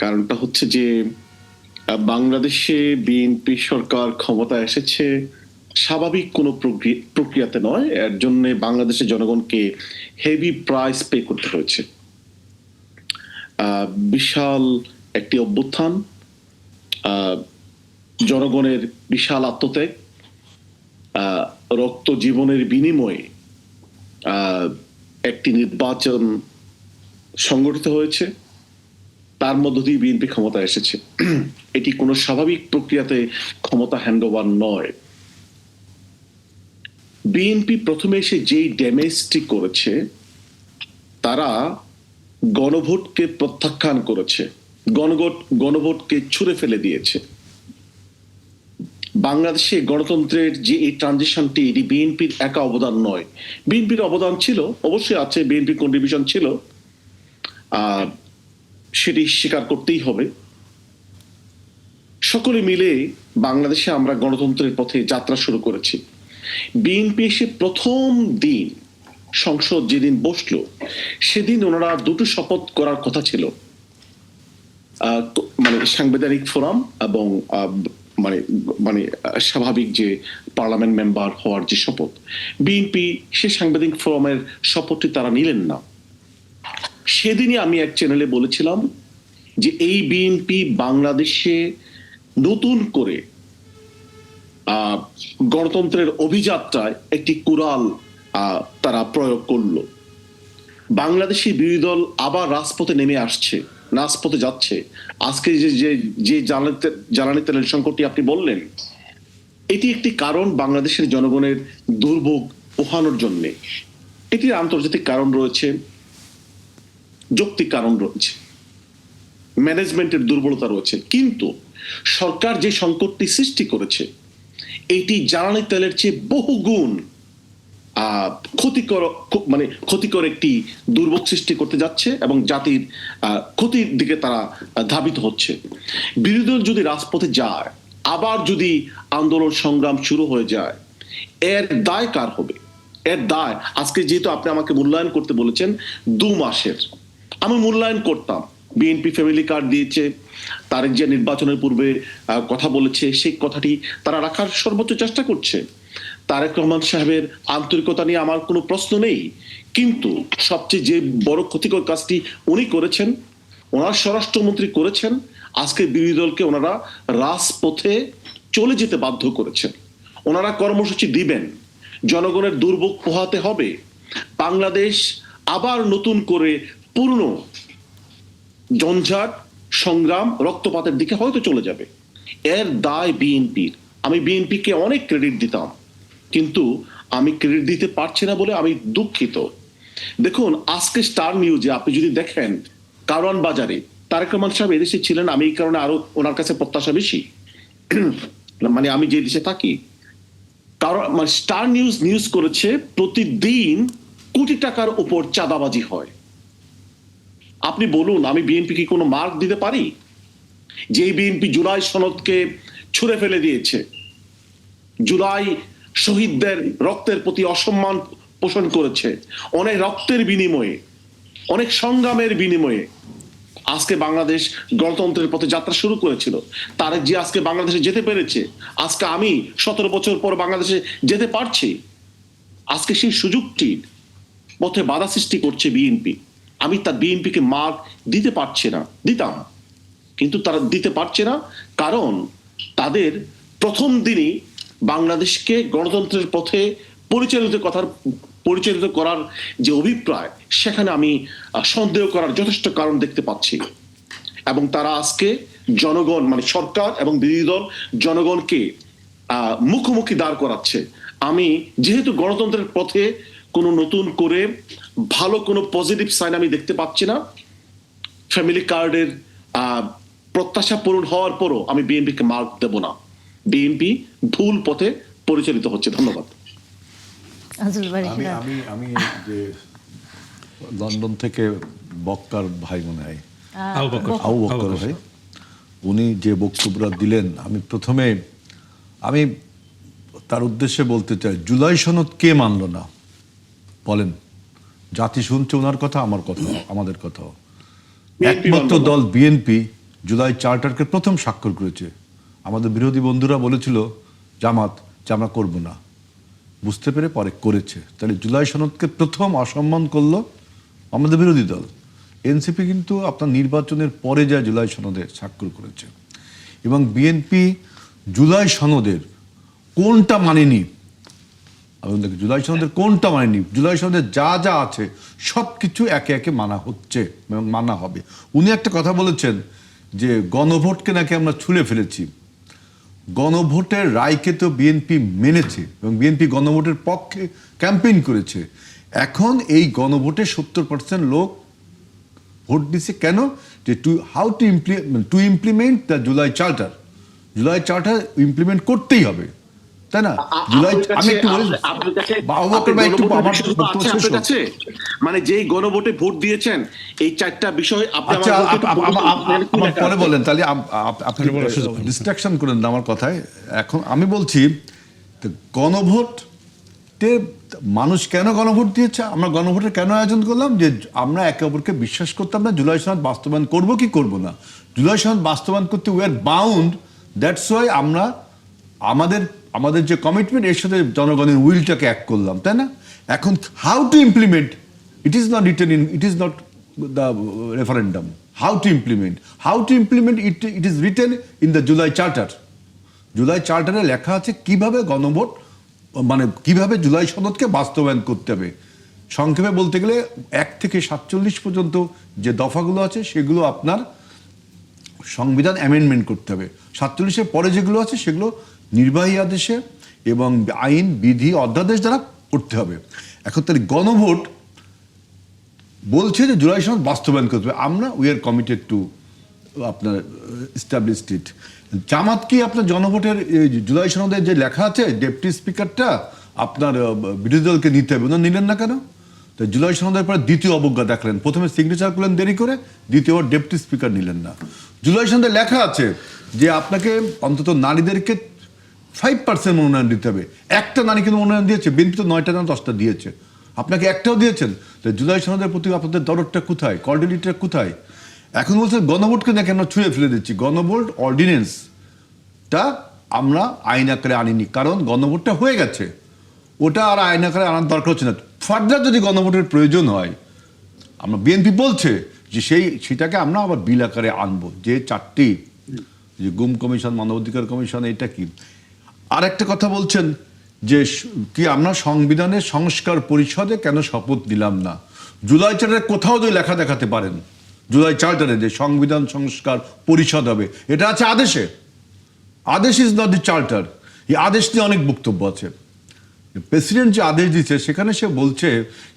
কারণটা হচ্ছে যে বাংলাদেশে বিএনপি সরকার ক্ষমতা এসেছে স্বাভাবিক কোনো প্রক্রিয়াতে নয়, এর জন্য বাংলাদেশের জনগণকে হেভি প্রাইস পে করতে হয়েছে। বিশাল একটি অভ্যুত্থান, জনগণের বিশাল আত্মত্যাগ, রক্ত জীবনের বিনিময়ে একটি নির্বাচন সংগঠিত হয়েছে, তার মধ্য দিয়ে বিএনপি ক্ষমতা এসেছে। এটি কোনো স্বাভাবিক প্রক্রিয়াতে ক্ষমতা হ্যান্ডওভার নয়। বিএনপি প্রথমে এসে যেই ড্যামেজটি করেছে, তারা গণভোটকে প্রত্যাখ্যান করেছে, গণভোটকে ছুঁড়ে ফেলে দিয়েছে। বাংলাদেশে গণতন্ত্রের যে এই ট্রানজিশনটি, এটি বিএনপির একা অবদান নয়। বিএনপির অবদান ছিল, অবশ্যই আছে, বিএনপির কন্ট্রিবিউশন ছিল, সেটি স্বীকার করতেই হবে। সকলে মিলে বাংলাদেশে আমরা গণতন্ত্রের পথে যাত্রা শুরু করেছি। বিএনপি এসে প্রথম দিন সংসদ যেদিন বসলো, সেদিন ওনারা 2টো শপথ করার কথা ছিল, মানে সাংবিধানিক ফোরাম এবং মানে স্বাভাবিক যে পার্লামেন্ট মেম্বার হওয়ার যে শপথ। বিএনপি সে সাংবিধানিক ফোরামের শপথটি তারা নিলেন না। সেদিনই আমি এক চ্যানেলে বলেছিলাম যে এই বিএনপি বাংলাদেশে নতুন করে গণতন্ত্রের অভিযাত্রায় একটি কুড়াল তারা প্রয়োগ করলো। বাংলাদেশি বিরোধী দল আবার রাজপথে নেমে আসছে, রাজপথে যাচ্ছে। আজকে যে জ্বালানি তেলের সংকটটি আপনি বললেন, এটি একটি কারণ বাংলাদেশের জনগণের দুর্ভোগ পোহানোর জন্য। এটির আন্তর্জাতিক কারণ রয়েছে, যৌক্তিক কারণ রয়েছে, ম্যানেজমেন্টের দুর্বলতা রয়েছে। কিন্তু সরকার যে সংকটটি সৃষ্টি করেছে, এটি জ্বালানি তেলের চেয়ে বহুগুণ ক্ষতিকর একটি দুর্ভোগ সৃষ্টি করতে যাচ্ছে এবং জাতির ক্ষতির দিকে তারা ধাবিত হচ্ছে। বিরোধী দল যদি রাজপথে যায়, আবার যদি আন্দোলন সংগ্রাম শুরু হয়ে যায়, এর দায় কার হবে? এর দায়, আজকে যেহেতু আপনি আমাকে মূল্যায়ন করতে বলেছেন 2 মাসের, আমি মূল্যায়ন করতাম। বিএনপি ফ্যামিলি কার্ড দিয়েছে, তারেক জিয়া নির্বাচনের পূর্বে কথা বলেছে, সেই কথাটি তারা রাখার সর্বোচ্চ চেষ্টা করছে। তারেক রহমান সাহেবের আন্তরিকতা নিয়ে আমার কোনো প্রশ্ন নেই, কিন্তু সবচেয়ে যে বড় ক্ষতিকর কাজটি উনি করেছেন, ওনার স্বরাষ্ট্রমন্ত্রী করেছেন, আজকে বিরোধী দলকে ওনারা রাজপথে চলে যেতে বাধ্য করেছেন। ওনারা কর্মসূচি দিবেন, জনগণের দুর্ভোগ পোহাতে হবে। বাংলাদেশ আবার নতুন করে পুরনো জঞ্জাট, সংগ্রাম, রক্তপাতের দিকে হয়তো চলে যাবে। এর দায় বিএনপির। আমি বিএনপিকে অনেক ক্রেডিট দিতাম, কিন্তু আমি ক্রেডিট দিতে পারছি না বলে আমি দুঃখিত। দেখুন, আজকে স্টার নিউজে আপনি যদি দেখেন, কারওয়ান বাজারে তারেক রহমান সাহেব এদেশে ছিলেন, আমি এই কারণে আরো ওনার কাছে প্রত্যাশা বেশি, মানে আমি যে দেশে থাকি। কারণ মানে স্টার নিউজ করেছে প্রতিদিন কোটি টাকার উপর চাঁদাবাজি হয়। আপনি বলুন, আমি বিএনপি কি কোনো মার্ক দিতে পারি? যে বিএনপি জুলাই সনদকে ছুঁড়ে ফেলে দিয়েছে, জুলাই শহীদদের রক্তের প্রতি অসম্মান পোষণ করেছে, অনেক রক্তের বিনিময়ে, অনেক সংগ্রামের বিনিময়ে আজকে বাংলাদেশ গণতন্ত্রের পথে যাত্রা শুরু করেছিল। তারেক জি আজকে বাংলাদেশে যেতে পেরেছে, আজকে আমি 17 বছর পর বাংলাদেশে যেতে পারছি। আজকে সেই সুযোগটির পথে বাধা সৃষ্টি করছে বিএনপি। আমি তার বিএনপিকে মার্ক দিতে পারছি না, দিতাম, কিন্তু তারা দিতে পারছে না, কারণ তাদের প্রথম দিনই বাংলাদেশকে গণতন্ত্রের পথে পরিচালিত করার যে অভিপ্রায়, সেখানে আমি সন্দেহ করার যথেষ্ট কারণ দেখতে পাচ্ছি। এবং তারা আজকে জনগণ মানে সরকার এবং বিরোধী দল জনগণকে মুখোমুখি দাঁড় করাচ্ছে। আমি যেহেতু গণতন্ত্রের পথে কোনো নতুন করে ভালো কোনো পজিটিভ সাইন আমি দেখতে পাচ্ছি না, ফ্যামিলি কার্ডের প্রত্যাশা পূরণ হওয়ার পরও আমি বিএনপিকে মার্ক দেব না। বিএনপি ভুল পথে পরিচালিত হচ্ছে। ধন্যবাদ। আমি যে লন্ডন থেকে বক্কার ভাই মনে হয় আবু বক্কর ভাই, উনি যে বক্তব্যটা দিলেন, আমি প্রথমে তার উদ্দেশ্যে বলতে চাই, জুলাই সনদ কে মানল না বলেন? জাতি শুনছে ওনার কথা, আমার কথা, আমাদের কথাও। একমাত্র দল বিএনপি জুলাই চার্টারকে প্রথম স্বাক্ষর করেছে। আমাদের বিরোধী বন্ধুরা বলেছিল জামাত যে আমরা করব না, বুঝতে পেরে পরে করেছে। তাহলে জুলাই সনদকে প্রথম অসম্মান করলো আমাদের বিরোধী দল। এনসিপি কিন্তু আপনার নির্বাচনের পরে যায় জুলাই সনদে স্বাক্ষর করেছে, এবং বিএনপি জুলাই সনদের কোনটা মানেনি, জুলাই সনদের কোনটা মানেনি, জুলাই সনদের যা যা আছে সব কিছু একে একে মানা হচ্ছে এবং মানা হবে। উনি একটা কথা বলেছেন যে গণভোটকে নাকি আমরা ছুঁড়ে ফেলেছি। গণভোটের রায়কে তো বিএনপি মেনেছে এবং বিএনপি গণভোটের পক্ষে ক্যাম্পেইন করেছে। এখন এই গণভোটে 70% লোক ভোট দিচ্ছে কেন? যে two implement the July charter. July charter implement করতেই হবে, তাই না? জুলাই আমি একটু মানে যেই গণভোটে ভোট দিয়েছেন এই 4টা বিষয় আমার পরে বলেন, তাহলে আপনি ডিস্ট্রাকশন করেন না আমার কথায়। এখন আমি বলছি গণভোটে মানুষ কেন গণভোট দিয়েছে, আমরা গণভোটের কেন আয়োজন করলাম? যে আমরা একে অপরকে বিশ্বাস করতাম না জুলাই সনদ বাস্তবায়ন করবো কি করবো না। জুলাই সনদ বাস্তবায়ন করতে we are bound, that's why আমরা আমাদের যে কমিটমেন্ট, এর সাথে জনগণের উইলটাকে এক করলাম, তাই না? এখন how to implement, it is not the referendum. How to implement it is written in the July charter. জুলাই চার্টারে লেখা আছে কিভাবে গণভোট মানে কিভাবে জুলাই সনদকে বাস্তবায়ন করতে হবে। সংক্ষেপে বলতে গেলে 1 থেকে 47 পর্যন্ত যে দফাগুলো আছে সেগুলো আপনার সংবিধান অ্যামেন্ডমেন্ট করতে হবে। 47-এর পরে যেগুলো আছে সেগুলো নির্বাহী আদেশে এবং আইন বিধি অধ্যাদেশ দ্বারা করতে হবে। এখন তাহলে গণভোট বলছে যে জুলাই সনদ বাস্তবায়ন করতে হবে, আমরা উই আর কমিটেড টু আপনার এস্টাবলিশড ইট। জামাত কি আপনার জনভোটের জুলাই সনদের যে লেখা আছে ডেপুটি স্পিকারটা আপনার বিরোধী দলকে নিতে হবে, ওনারা নিলেন না কেন? তো জুলাই সনদের পরে দ্বিতীয় অবজ্ঞা দেখলেন, প্রথমে সিগনেচার করলেন দেরি করে, দ্বিতীয়বার ডেপুটি স্পিকার নিলেন না। জুলাই সনদে লেখা আছে যে আপনাকে অন্তত নারীদেরকে 5% মনোনয়ন দিতে হবে। একটা নারী কিন্তু মনোনয়ন দিয়েছে, বিএনপি তো 9টা না 10টা দিয়েছে, আপনাকে একটাও দিয়েছেন। তো জুলাই সনদের প্রতি আপনাদের দরদটা কোথায়, কর্ডিলিটিটা কোথায়? এখন বলছে গণভোটকে নাকি আমরা ছুঁড়ে ফেলে দিচ্ছি। গণভোট অর্ডিনেন্সটা আমরা আইন আকারে আনিনি, কারণ গণভোটটা হয়ে গেছে, ওটা আর আইন আকারে আনার দরকার হচ্ছে না। ফার্দার যদি গণভোটের প্রয়োজন হয়, আমরা বিএনপি বলছে যে সেটাকে আমরা আবার বিল আকারে আনবো। যে 4টি যে গুম কমিশন, মানবাধিকার কমিশন, এটা কি? আর একটা কথা বলছেন যে কি আমরা সংবিধানের সংস্কার পরিষদে কেন শপথ নিলাম না। জুলাই চার্টারে কোথাও যদি লেখা দেখাতে পারেন, জুলাই চার্টারে যে সংবিধান সংস্কার পরিষদ হবে, এটা আছে আদেশে, আদেশ ইজ নট দি চার্টার। এই আদেশ নিয়ে অনেক বক্তব্য আছে। প্রেসিডেন্ট যে আদেশ দিচ্ছে সেখানে সে বলছে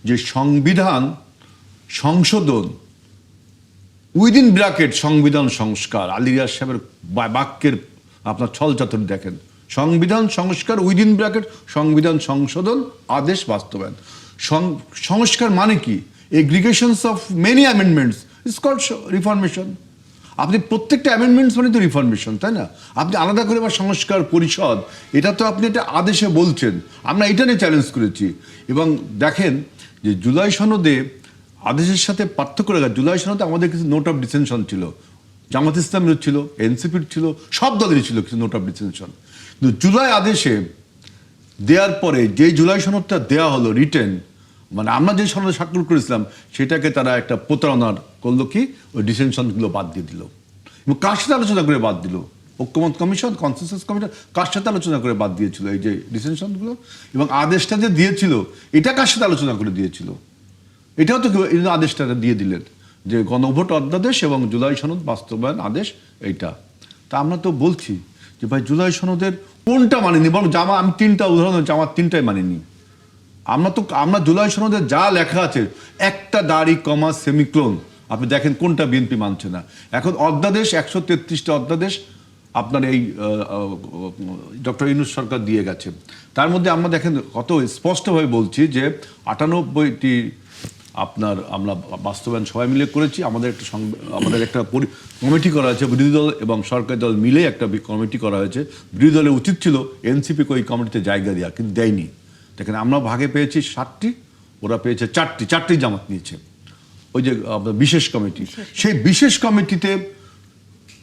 যে সংবিধান সংশোধন উইদিন ব্র্যাকেট সংবিধান সংস্কার। আলী রিয়াজ সাহেবের বাক্যের আপনার ছলচাতুর দেখেন, সংবিধান সংস্কার উইদিন ব্র্যাকেট সংবিধান সংশোধন আদেশ বাস্তবায়ন। সংস্কার মানে কি? Aggregations of many amendments is called reformation. আপনি প্রত্যেকটা অ্যামেন্ডমেন্টস মানে তো রিফরমেশন, তাই না? আপনি আলাদা করে বা সংস্কার পরিষদ, এটা তো আপনি একটা আদেশে বলছেন। আমরা এটা নিয়ে চ্যালেঞ্জ করেছি। এবং দেখেন যে জুলাই সনদে আদেশের সাথে পার্থক্য রাখা, জুলাই সনদে আমাদের কিছু নোট অফ ডিসেনশন ছিল, জামাত ইসলামের ছিল, এনসিপির ছিল, সব দলেরই ছিল কিছু নোট অফ ডিসেনশন। কিন্তু জুলাই আদেশে দেওয়ার পরে যে জুলাই সনদটা দেওয়া হলো রিটেন, মানে আমরা যে সনদে স্বাক্ষর করেছিলাম সেটাকে তারা একটা প্রতারণার করলো, কি ওই ডিসেনশনগুলো বাদ দিয়ে দিল। এবং কার সাথে আলোচনা করে বাদ দিল? ঐক্যমত কমিশন, কনসেনসাস কমিশন কার সাথে আলোচনা করে বাদ দিয়েছিল এই যে ডিসেনশনগুলো? এবং আদেশটা যে দিয়েছিল এটা কার সাথে আলোচনা করে দিয়েছিল? এটাও তো আদেশটা দিয়ে দিলেন যে গণভোট অধ্যাদেশ এবং জুলাই সনদ বাস্তবায়ন আদেশ এইটা। তা আমরা তো বলছি যে ভাই জুলাই সনদের কোনটা মানিনি? বরং আমি 3টা উদাহরণ, জামাত 3টাই মানিনি। আমরা জুলাই সনদে যা লেখা আছে একটা দাড়ি কমা সেমিক্লোন আপনি দেখেন কোনটা বিএনপি মানছে না। এখন অধ্যাদেশ 133টা অধ্যাদেশ আপনার এই ডক্টর ইউনূস সরকার দিয়ে গেছে। তার মধ্যে আমরা দেখেন কত স্পষ্টভাবে বলছি যে 98টি আপনার আমরা বাস্তবায়ন সবাই মিলে করেছি। আমাদের একটা কমিটি করা হয়েছে, বিরোধী দল এবং সরকারি দল মিলে একটা কমিটি করা হয়েছে। বিরোধী দলের উচিত ছিল এনসিপিকে ওই কমিটিতে জায়গা দেওয়া, কিন্তু দেয়নি। দেখেন আমরা ভাগে পেয়েছি 7টি, ওরা পেয়েছে 4টি জামাত নিয়েছে। ওই যে বিশেষ কমিটি, সেই বিশেষ কমিটিতে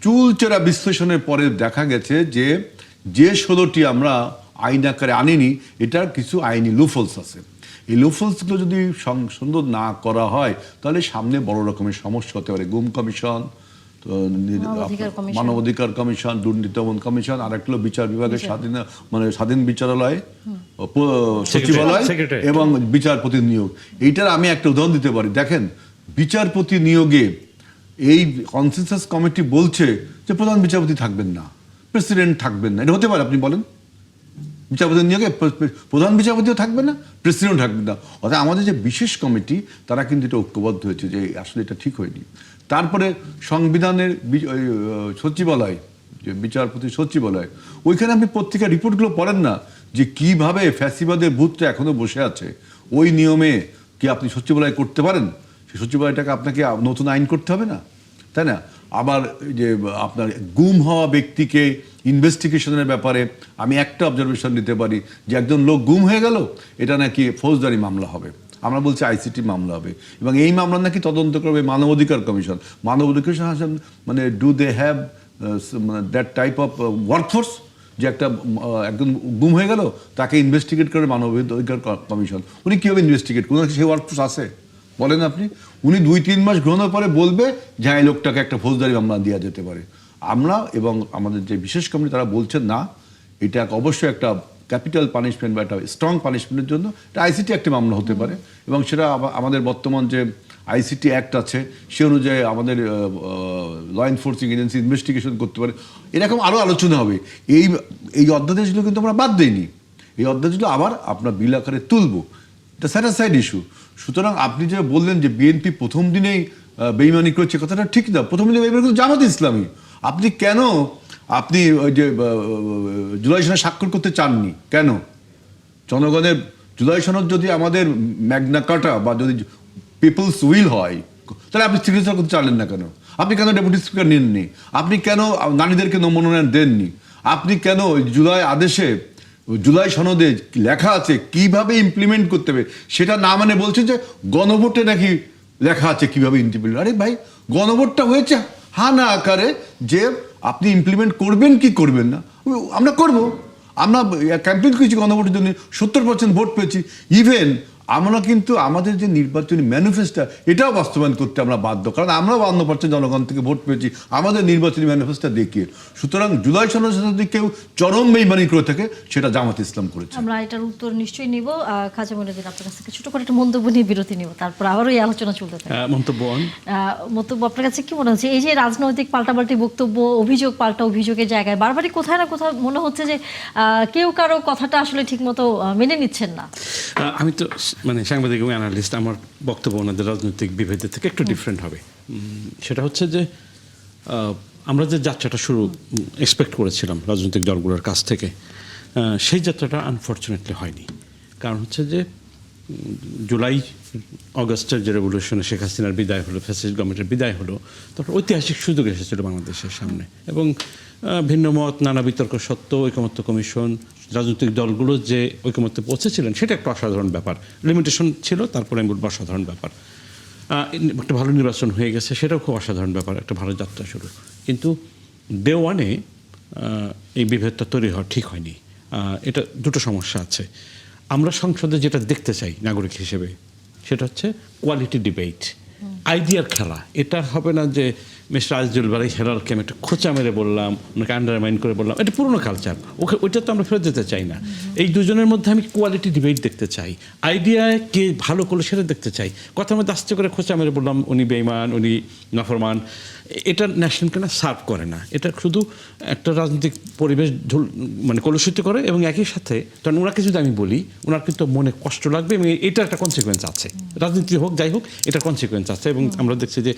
চুলচেরা বিশ্লেষণের পরে দেখা গেছে যে 16টি আমরা আইন আকারে আনিনি, এটার কিছু আইনি লুফলস আছে। এই লুফলসগুলো যদি সুন্দর না করা হয় তাহলে সামনে বড় রকমের সমস্যা হতে পারে। গুম কমিশন, মানবাধিকার কমিশন, দুর্নীতি দমন কমিশন, আর একটা বিচার বিভাগের স্বাধীন বিচারালয়, সচিবালয় এবং বিচারপতি নিয়োগ। এইটার আমি একটা উদাহরণ দিতে পারি। দেখেন বিচারপতি নিয়োগে এই কনসেনসাস কমিটি বলছে যে প্রধান বিচারপতি থাকবেন না, প্রেসিডেন্ট থাকবেন না। এটা হতে পারে? আপনি বলেন, বিচারপতি নিয়োগে প্রধান বিচারপতিও থাকবে না, প্রেসিডেন্ট থাকবে না। অর্থাৎ আমাদের যে বিশেষ কমিটি তারা কিন্তু এটা ঐক্যবদ্ধ হয়েছে যে আসলে এটা ঠিক হয়নি। তারপরে সংবিধানের সচিবালয়, যে বিচারপতি সচিবালয়, ওইখানে আপনি পত্রিকার রিপোর্টগুলো পড়েন না যে কিভাবে ফ্যাসিবাদের ভূতটা এখনো বসে আছে। ওই নিয়মে কি আপনি সচিবালয় করতে পারেন? সেই সচিবালয়টাকে আপনাকে নতুন আইন করতে হবে না, তাই না? আবার যে আপনার গুম হওয়া ব্যক্তিকে ইনভেস্টিগেশনের ব্যাপারে আমি একটা অবজারভেশন নিতে পারি যে একজন লোক গুম হয়ে গেল, এটা নাকি ফৌজদারি মামলা হবে। আমরা বলছি আইসিটি মামলা হবে, এবং এই মামলা নাকি তদন্ত করবে মানবাধিকার কমিশন। মানবাধিকার মানে do they have that type of workforce যে একজন গুম হয়ে গেল তাকে ইনভেস্টিগেট করে মানবাধিকার কমিশন। উনি কীভাবে ইনভেস্টিগেট করুন? সেই ওয়ার্কফোর্স আছে বলেন আপনি? উনি 2-3 মাস গ্রহণের পরে বলবে যে এই লোকটাকে একটা ফৌজদারি মামলা দেওয়া যেতে পারে। আমরা এবং আমাদের যে বিশেষ কমিটি তারা বলছেন না, এটা অবশ্যই একটা ক্যাপিটাল পানিশমেন্ট বা একটা স্ট্রং পানিশমেন্টের জন্য এটা আইসিটি একটা মামলা হতে পারে, এবং সেটা আমাদের বর্তমান যে আইসিটি অ্যাক্ট আছে সে অনুযায়ী আমাদের ল এনফোর্সিং এজেন্সি ইনভেস্টিগেশন করতে পারে। এরকম আরও আলোচনা হবে। এই অধ্যাদেশগুলো কিন্তু আমরা বাদ দিইনি, এই অধ্যাদেশগুলো আবার আপনার বিল আকারে তুলবো। এটা স্যাটিসফাইড ইস্যু। সুতরাং আপনি যে বললেন যে বিএনপি প্রথম দিনেই বেইমানি করছে, কথাটা ঠিক না। প্রথম দিনে বেইমানি করছে জামাত ইসলামী। আপনি কেন ওই যে জুলাই সনদ স্বাক্ষর করতে চাননি কেন? জনগণের জুলাই সনদ যদি আমাদের ম্যাগনা কার্টা বা যদি পিপলস উইল হয় তাহলে আপনি সিগনেচার করতে চাইলেন না কেন? আপনি কেন ডেপুটি স্পিকার নেননি? আপনি কেন নারীদেরকে মনোনয়ন দেননি? আপনি কেন জুলাই আদেশে জুলাই সনদে লেখা আছে কিভাবে ইমপ্লিমেন্ট করতে হবে সেটা না মানে বলছেন যে গণভোটে নাকি লেখা আছে কিভাবে ইমপ্লিমেন্ট? আরে ভাই, গণভোটটা হয়েছে না আকারে যে আপনি ইমপ্লিমেন্ট করবেন কি করবেন না। আমরা করব। আমরা ক্যাম্পেইন করেছি গণভোটের জন্য, 70% ভোট পেয়েছি। ইভেন আমরা কিন্তু আমাদের যে নির্বাচনী ম্যানিফেস্টো এটাও বাস্তবায়ন করতে আমরা বাধ্য, কারণ আমরা 52% জনগণ থেকে ভোট পেয়েছি আমাদের নির্বাচনী ম্যানিফেস্টো দেখিয়ে। সুতরাং জুলাই সনদের সাথে যদি কেউ চরম বেইমানি করে থাকে সেটা জামাত ইসলাম করেছে। আমরা এটার উত্তর নিশ্চয়ই নিব। খাজা মঈনুদ্দিন, আপনার কাছ থেকে ছোট করে একটা মন্তব্য নিয়ে বিরতি নিব, তারপর আবারও এই আলোচনা চলতে থাকে। মন্তব্য আপনার কাছে কি মনে হচ্ছে, এই যে রাজনৈতিক পাল্টাপাল্টি বক্তব্য, অভিযোগ পাল্টা অভিযোগের জায়গায় বারবারই কোথায় না কোথাও মনে হচ্ছে যে কেউ কারো কথাটা আসলে ঠিকমতো মেনে নিচ্ছেন না? আমি তো মানে সাংবাদিক এবং অ্যানালিস্ট, আমার বক্তব্য ওনাদের রাজনৈতিক বিভেদের থেকে একটু ডিফারেন্ট হবে। সেটা হচ্ছে যে আমরা যে যাত্রাটা শুরু এক্সপেক্ট করেছিলাম রাজনৈতিক দলগুলোর কাছ থেকে, সেই যাত্রাটা আনফর্চুনেটলি হয়নি। কারণ হচ্ছে যে জুলাই অগস্টের যে রেভলিউশনে শেখ হাসিনার বিদায় হলো, ফ্যাসিস্ট গভর্নমেন্টের বিদায় হলো, তারপর ঐতিহাসিক সুযোগ এসেছিল বাংলাদেশের সামনে, এবং ভিন্ন মত, নানা বিতর্ক সত্ত্বেও ঐকমত্য কমিশন, রাজনৈতিক দলগুলো যে ঐকমত্যে পৌঁছেছিলেন সেটা একটা অসাধারণ ব্যাপার। লিমিটেশন ছিল, তারপরে আমি বলবো অসাধারণ ব্যাপার। একটা ভালো নির্বাচন হয়ে গেছে, সেটাও খুব অসাধারণ ব্যাপার, একটা ভালো যাত্রা শুরু। কিন্তু ডে ওয়ানে এই বিভেদটা তৈরি হওয়া ঠিক হয়নি। এটা দুটো সমস্যা আছে। আমরা সংসদে যেটা দেখতে চাই নাগরিক হিসেবে সেটা হচ্ছে কোয়ালিটি ডিবেট, আইডিয়ার খেলা। এটা হবে না যে মিস্টার আজিজুল বারী হেলালকে আমি একটা খোঁচা মেরে বললাম, ওনাকে আন্ডারমাইন করে বললাম, এটা পুরনো কালচার, ওইটা তো আমরা ফেরত যেতে চাই না। এই দুজনের মধ্যে আমি কোয়ালিটি ডিবেট দেখতে চাই, আইডিয়ায় কে ভালো করলো সেটা দেখতে চাই। কথার মধ্যে আস্তে করে খোঁচা মেরে বললাম উনি বেঈমান, উনি নাফরমান, এটা ন্যাশনালকে না সার্ভ করে না। এটা শুধু একটা রাজনৈতিক পরিবেশ মানে কলুষিত করে, এবং একই সাথে কারণ ওনাকে যদি আমি বলি ওনার কিন্তু মনে কষ্ট লাগবে, এবং এটার একটা কনসিকুয়েন্স আছে। রাজনীতি হোক যাই হোক এটার কনসিকুয়েন্স আছে। এবং আমরা দেখছি যে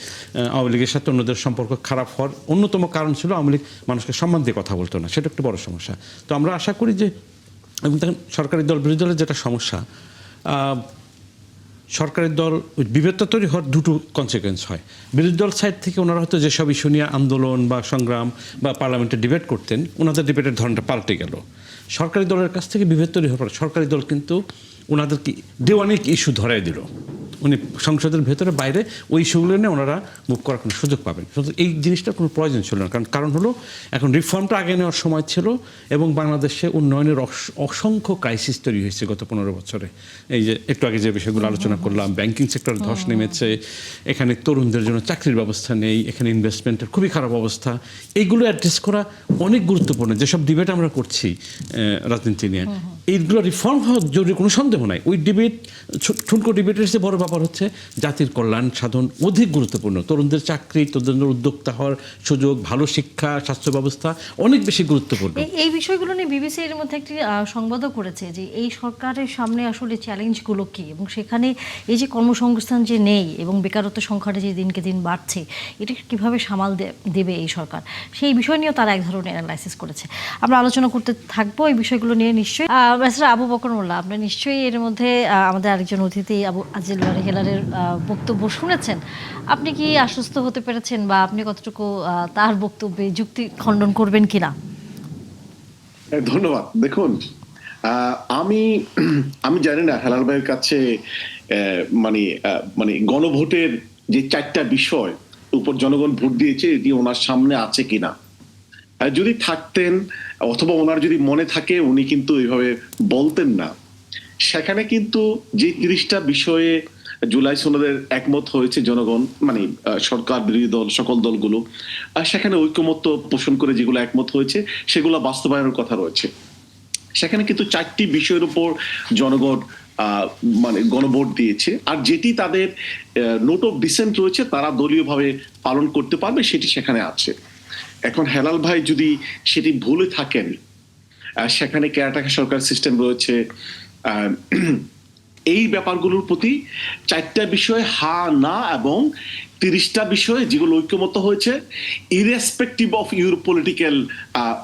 আওয়ামী লীগের সাথে অন্যদের সম্পর্ক খারাপ হওয়ার অন্যতম কারণ ছিল আওয়ামী লীগ মানুষকে সম্মান দিয়ে কথা বলতো না, সেটা একটু বড় সমস্যা। তো আমরা আশা করি যে, এবং দেখেন সরকারি দল বিরোধী দলের যেটা সমস্যা, সরকারি দল বিভেদটা তৈরি হওয়ার দুটো কনসিকুয়েন্স হয়। বিরোধী দল সাইড থেকে ওনারা হয়তো যেসব ইস্যু নিয়ে আন্দোলন বা সংগ্রাম বা পার্লামেন্টে ডিবেট করতেন, ওনাদের ডিবেটের ধরনটা পাল্টে গেল। সরকারি দলের কাছ থেকে বিভেদ তৈরি হওয়ার পর সরকারি দল কিন্তু ওনাদেরকে দেওয়ানিক ইস্যু ধরাই দিল। উনি সংসদের ভেতরে বাইরে ওই ইস্যুগুলো নিয়ে ওনারা মুভ করার কোনো সুযোগ পাবেন। এই জিনিসটার কোনো প্রয়োজন ছিল না, কারণ হলো এখন রিফর্মটা আগে নেওয়ার সময় ছিল, এবং বাংলাদেশে উন্নয়নের অসংখ্য ক্রাইসিস তৈরি হয়েছে গত 15 বছরে। এই যে একটু আগে যে বিষয়গুলো আলোচনা করলাম, ব্যাংকিং সেক্টর ধস নেমেছে, এখানে তরুণদের জন্য চাকরির ব্যবস্থা নেই, এখানে ইনভেস্টমেন্টের খুবই খারাপ অবস্থা। এইগুলো অ্যাড্রেস করা অনেক গুরুত্বপূর্ণ। যেসব ডিবেট আমরা করছি রাজনীতি নিয়ে, এইগুলো রিফর্ম হওয়ার জরুরি, কোনো সন্দেহ নাই। ওই ডিবেট, ঠুনকো ডিবেটের চেয়ে বড় ব্যাপার হচ্ছে জাতির কল্যাণ সাধন অধিক গুরুত্বপূর্ণ। তরুণদের চাকরি, তরুণদের উদ্যোক্তা হওয়ার সুযোগ, ভালো শিক্ষা, স্বাস্থ্য ব্যবস্থা অনেক বেশি গুরুত্বপূর্ণ। এই বিষয়গুলো নিয়ে বিবিসি এর মধ্যে একটি সংবাদও করেছে যে এই সরকারের সামনে আসলে চ্যালেঞ্জগুলো কি, এবং সেখানে এই যে কর্মসংস্থান যে নেই এবং বেকারত্ব সংখ্যাটা যে দিনকে দিন বাড়ছে, এটা কিভাবে সামাল দেবে এই সরকার, সেই বিষয় নিয়েও তারা এক ধরনের অ্যানালাইসিস করেছে। আমরা আলোচনা করতে থাকবো এই বিষয়গুলো নিয়ে নিশ্চয়ই। ব্যারিস্টার আবু বকর মোল্লা, আপনি নিশ্চয়ই এর মধ্যে আমাদের আরেকজন অতিথি আবু আজিজুল বারী হেলালের বক্তব্য শুনেছেন। আপনি কি আশ্বস্ত হতে পেরেছেন, বা আপনি কতটুকু তার বক্তব্যে যুক্তি খণ্ডন করবেন কিনা? ধন্যবাদ। দেখুন, আমি জানি না হেলাল ভাইয়ের কাছে মানে গণভোটের যে 4টা বিষয় উপর জনগণ ভোট দিয়েছে এটি ওনার সামনে আছে কিনা। যদি থাকতেন, অথবা ওনার যদি মনে থাকে, উনি কিন্তু এইভাবে বলতেন না। সেখানে কিন্তু যে 30টা বিষয়ে জুলাই সনদের একমত হয়েছে জনগণ, মানে সরকার, বিরোধী দল, সকল দলগুলো, সেখানে ঐকমত্য পোষণ করে যেগুলো একমত হয়েছে সেগুলো বাস্তবায়নের কথা রয়েছে। সেখানে কিন্তু 4টি বিষয়ের উপর জনগণ মানে গণভোট দিয়েছে, আর যেটি তাদের নোট অফ ডিসেন্ট রয়েছে তারা দলীয়ভাবে পালন করতে পারবে সেটি সেখানে আছে। এখন হেলাল ভাই যদি সেটি ভুলে থাকেন, সেখানে কেয়ারটেকার সরকার সিস্টেম রয়েছে, এই ব্যাপারগুলোর প্রতি 4টা বিষয় হা না এবং 30টা বিষয় যেগুলো ঐক্যমত হয়েছে, irrespective of your political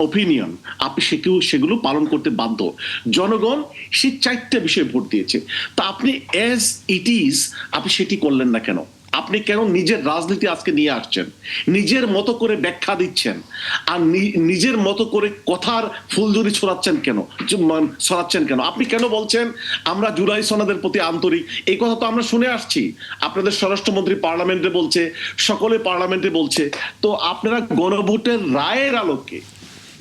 opinion, আপনি সেগুলো পালন করতে বাধ্য। জনগণ সেই 4টা বিষয়ে ভোট দিয়েছে, তা আপনি অ্যাজ ইট ইজ আপনি সেটি করলেন না কেন? আপনি কেন নিজের রাজনীতি আজকে নিয়ে আসছেন, নিজের মতো করে ব্যাখ্যা দিচ্ছেন, আর নিজের মতো করে কথার ফুলঝুরি ছড়াচ্ছেন কেন? আপনি কেন বলছেন আমরা জুলাই সনদের প্রতি আন্তরিক? এই কথা তো আমরা শুনে আসছি, আপনাদের স্বরাষ্ট্রমন্ত্রী পার্লামেন্টে বলছে, সকলে পার্লামেন্টে বলছে। তো আপনারা গণভোটের রায়ের আলোকে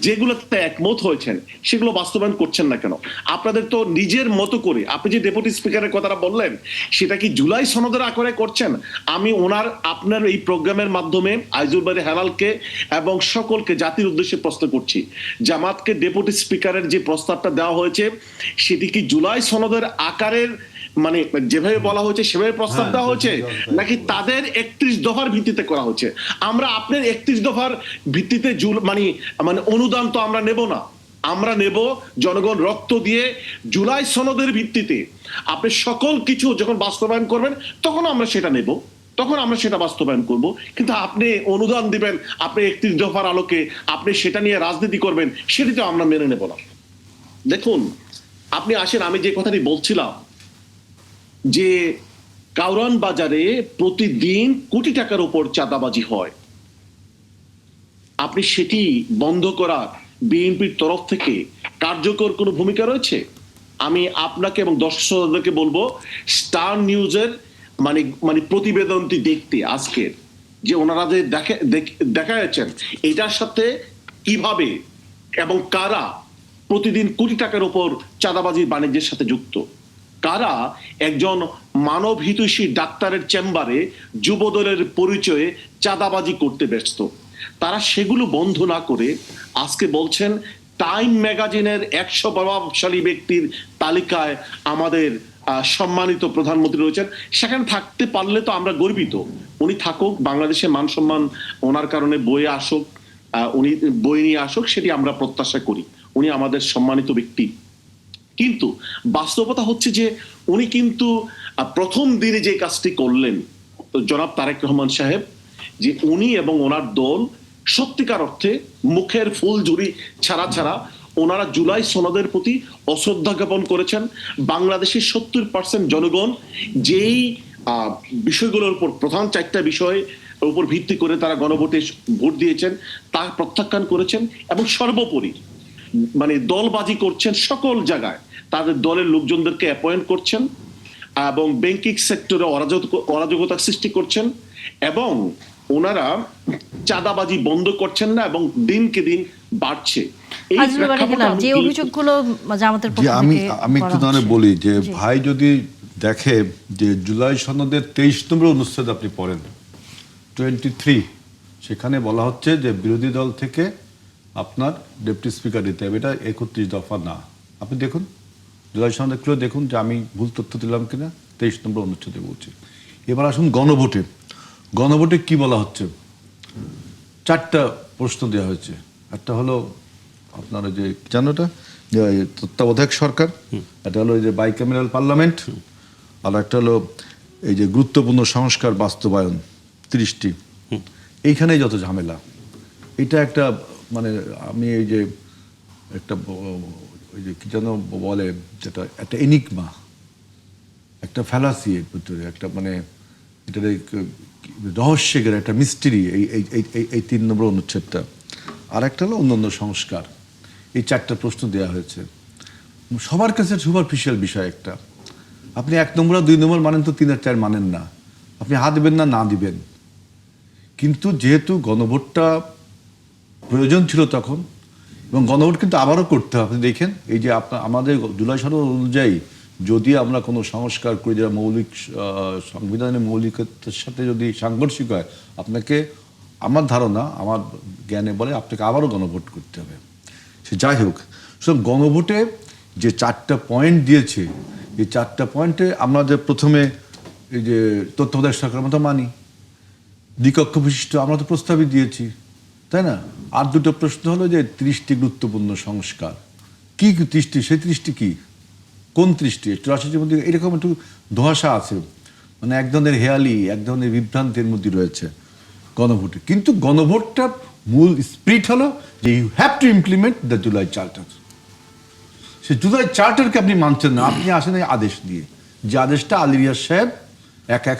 যেগুলোতে একমত হয়েছেন সেগুলো বাস্তবায়ন করছেন না কেন? আপনাদের তো নিজের মতো করে, আপনি যে ডেপুটি স্পিকারের কথাটা বললেন সেটা কি জুলাই সনদের আকারে করছেন? আমি আপনার এই প্রোগ্রামের মাধ্যমে আইজুল বারী হেলালকে এবং সকলকে জাতির উদ্দেশ্যে প্রশ্ন করছি, জামাতকে ডেপুটি স্পিকারের যে প্রস্তাবটা দেওয়া হয়েছে সেটি কি জুলাই সনদের আকারের মানে যেভাবে বলা হয়েছে সেভাবে প্রস্তাব দেওয়া হয়েছে, নাকি তাদের 31 দফার ভিত্তিতে করা হচ্ছে? আমরা আপনার 31 দফার ভিত্তিতে মানে অনুদান তো আমরা নেব না, আমরা নেব জনগণ রক্ত দিয়ে জুলাই সনদের ভিত্তিতে। আপনি সকল কিছু যখন বাস্তবায়ন করবেন তখন আমরা সেটা নেব, তখন আমরা সেটা বাস্তবায়ন করব। কিন্তু আপনি অনুদান দিবেন, আপনি 31 দফার আলোকে আপনি সেটা নিয়ে রাজনীতি করবেন, সেটি তো আমরা মেনে নেব না। দেখুন, আপনি আসেন, আমি যে কথাটি বলছিলাম যে কাউরান বাজারে প্রতিদিন কোটি টাকার উপর চাঁদাবাজি হয়, আপনি সেটি বন্ধ করার বিএনপির তরফ থেকে কার্যকর কোনো ভূমিকা রয়েছে? আমি আপনাকে এবং দর্শকদেরকে বলবো স্টার নিউজের মানে প্রতিবেদনটি দেখতে আজকের, যে ওনারা যে দেখা যাচ্ছেন এটার সাথে কিভাবে এবং কারা প্রতিদিন কোটি টাকার উপর চাঁদাবাজির বাণিজ্যের সাথে যুক্ত, কারা একজন মানবহিতৈষী ডাক্তারের চেম্বারে যুবদলের পরিচয়ে চাঁদাবাজি করতে ব্যস্ত। তারা সেগুলো বন্ধ না করে আজকে বলছেন টাইম ম্যাগাজিনের 100 প্রভাবশালী ব্যক্তির তালিকায় আমাদের সম্মানিত প্রধানমন্ত্রী রয়েছেন। সেখানে থাকতে পারলে তো আমরা গর্বিত, উনি থাকুক, বাংলাদেশের মান সম্মান ওনার কারণে বয়ে আসুক, উনি বই নিয়ে আসুক, সেটি আমরা প্রত্যাশা করি, উনি আমাদের সম্মানিত ব্যক্তি। কিন্তু বাস্তবতা হচ্ছে যে উনি কিন্তু প্রথম দিনে যে কাজটি করলেন জনাব তারেক রহমান সাহেব, যে উনি এবং ওনার দল সত্যিকার অর্থে মুখের ফুলঝুরি ছাড়া ওনারা জুলাই সনদের প্রতি অশ্রদ্ধা জ্ঞাপন করেছেন। বাংলাদেশের 70% জনগণ যেই বিষয়গুলোর উপর, প্রধান 4টা বিষয়ের উপর ভিত্তি করে তারা গণভোটে ভোট দিয়েছেন, তা প্রত্যাখ্যান করেছেন এবং সর্বোপরি মানে দলবাজি করছেন সকল জায়গায়, তাদের দলের লোকজনদেরকে অ্যাপয়েন্ট করছেন এবং ব্যাংকিং সেক্টরে অরাজকতা সৃষ্টি করছেন এবং ওনারা চাঁদাবাজি বন্ধ করছেন না এবং দিনকে দিন বাড়ছে। এই যে অভিযোগগুলো জামাতের পক্ষ আমি থেকে একটু তাহলে বলি যে ভাই যদি দেখে যে জুলাই সনদের 23 নম্বর অনুচ্ছেদ আপনি পড়েন 23, সেখানে বলা হচ্ছে যে বিরোধী দল থেকে আপনার ডেপুটি স্পিকার দিতে হবে, এটা 31 দফা না। আপনি দেখুন জুলাই সনদগুলো দেখুন যে আমি ভুল তথ্য দিলাম কিনা, 23 নম্বর অনুচ্ছেদে বলছি। এবার আসুন গণভোটে। গণভোটে কি বলা হচ্ছে? 4টা প্রশ্ন দেওয়া হয়েছে। একটা হলো আপনার যে জানো এটা তত্ত্বাবধায়ক সরকার, একটা হলো যে বাইক্যামেরাল পার্লামেন্ট, আর একটা হলো এই যে গুরুত্বপূর্ণ সংস্কার বাস্তবায়ন 30টি। এইখানেই যত ঝামেলা। এটা একটা মানে আমি এই যে একটা ওই যে কি যেন বলে যেটা একটা এনিগমা, একটা ফ্যালাসি এর ভিতরে, একটা মানে এটা রহস্যের একটা মিস্ট্রি এই 3 নম্বর অনুচ্ছেদটা। আর একটা হলো অন্যান্য সংস্কার। এই 4টা প্রশ্ন দেওয়া হয়েছে সবার কাছে। সুপারফিশিয়াল বিষয় একটা, আপনি 1 নম্বর আর 2 নম্বর মানেন তো 3 আর 4 মানেন না, আপনি হা দিবেন না দিবেন। কিন্তু যেহেতু গণভোটটা প্রয়োজন ছিল তখন, এবং গণভোট কিন্তু আবারও করতে হবে। আপনি দেখেন এই যে আমাদের জুলাই সনদ অনুযায়ী যদি আমরা কোনো সংস্কার করি যেটা মৌলিক সংবিধানের মৌলিকতার সাথে যদি সাংঘর্ষিক হয়, আপনাকে আমার ধারণা, আমার জ্ঞানে বলে আপনাকে আবারও গণভোট করতে হবে। সে যাই হোক, সুতরাং গণভোটে যে 4টা পয়েন্ট দিয়েছে, এই 4টা পয়েন্টে আমরা যে প্রথমে এই যে তত্ত্বাবধায়ক সরকার আমরা তো মানি, দ্বিকক্ষ বিশিষ্ট আমরা তো প্রস্তাবই দিয়েছি, তাই না? আর 2টো প্রশ্ন হলো যে 30টি গুরুত্বপূর্ণ সংস্কার। কি 30টি? সেই 30টি কি? কোন 30টি? 84-টির মধ্যে এরকম একটু ধোঁয়াশা আছে, মানে এক ধরনের হেয়ালি, এক ধরনের বিভ্রান্তির মধ্যে রয়েছে গণভোটে। কিন্তু গণভোটটা মূল স্পিরিট হলো যে you have to implement the July charter. সে জুলাই চার্টারকে আপনি মানছেন না, আপনি আসেন এই আদেশ দিয়ে, যে আদেশটা আলী রিয়াজ সাহেব একা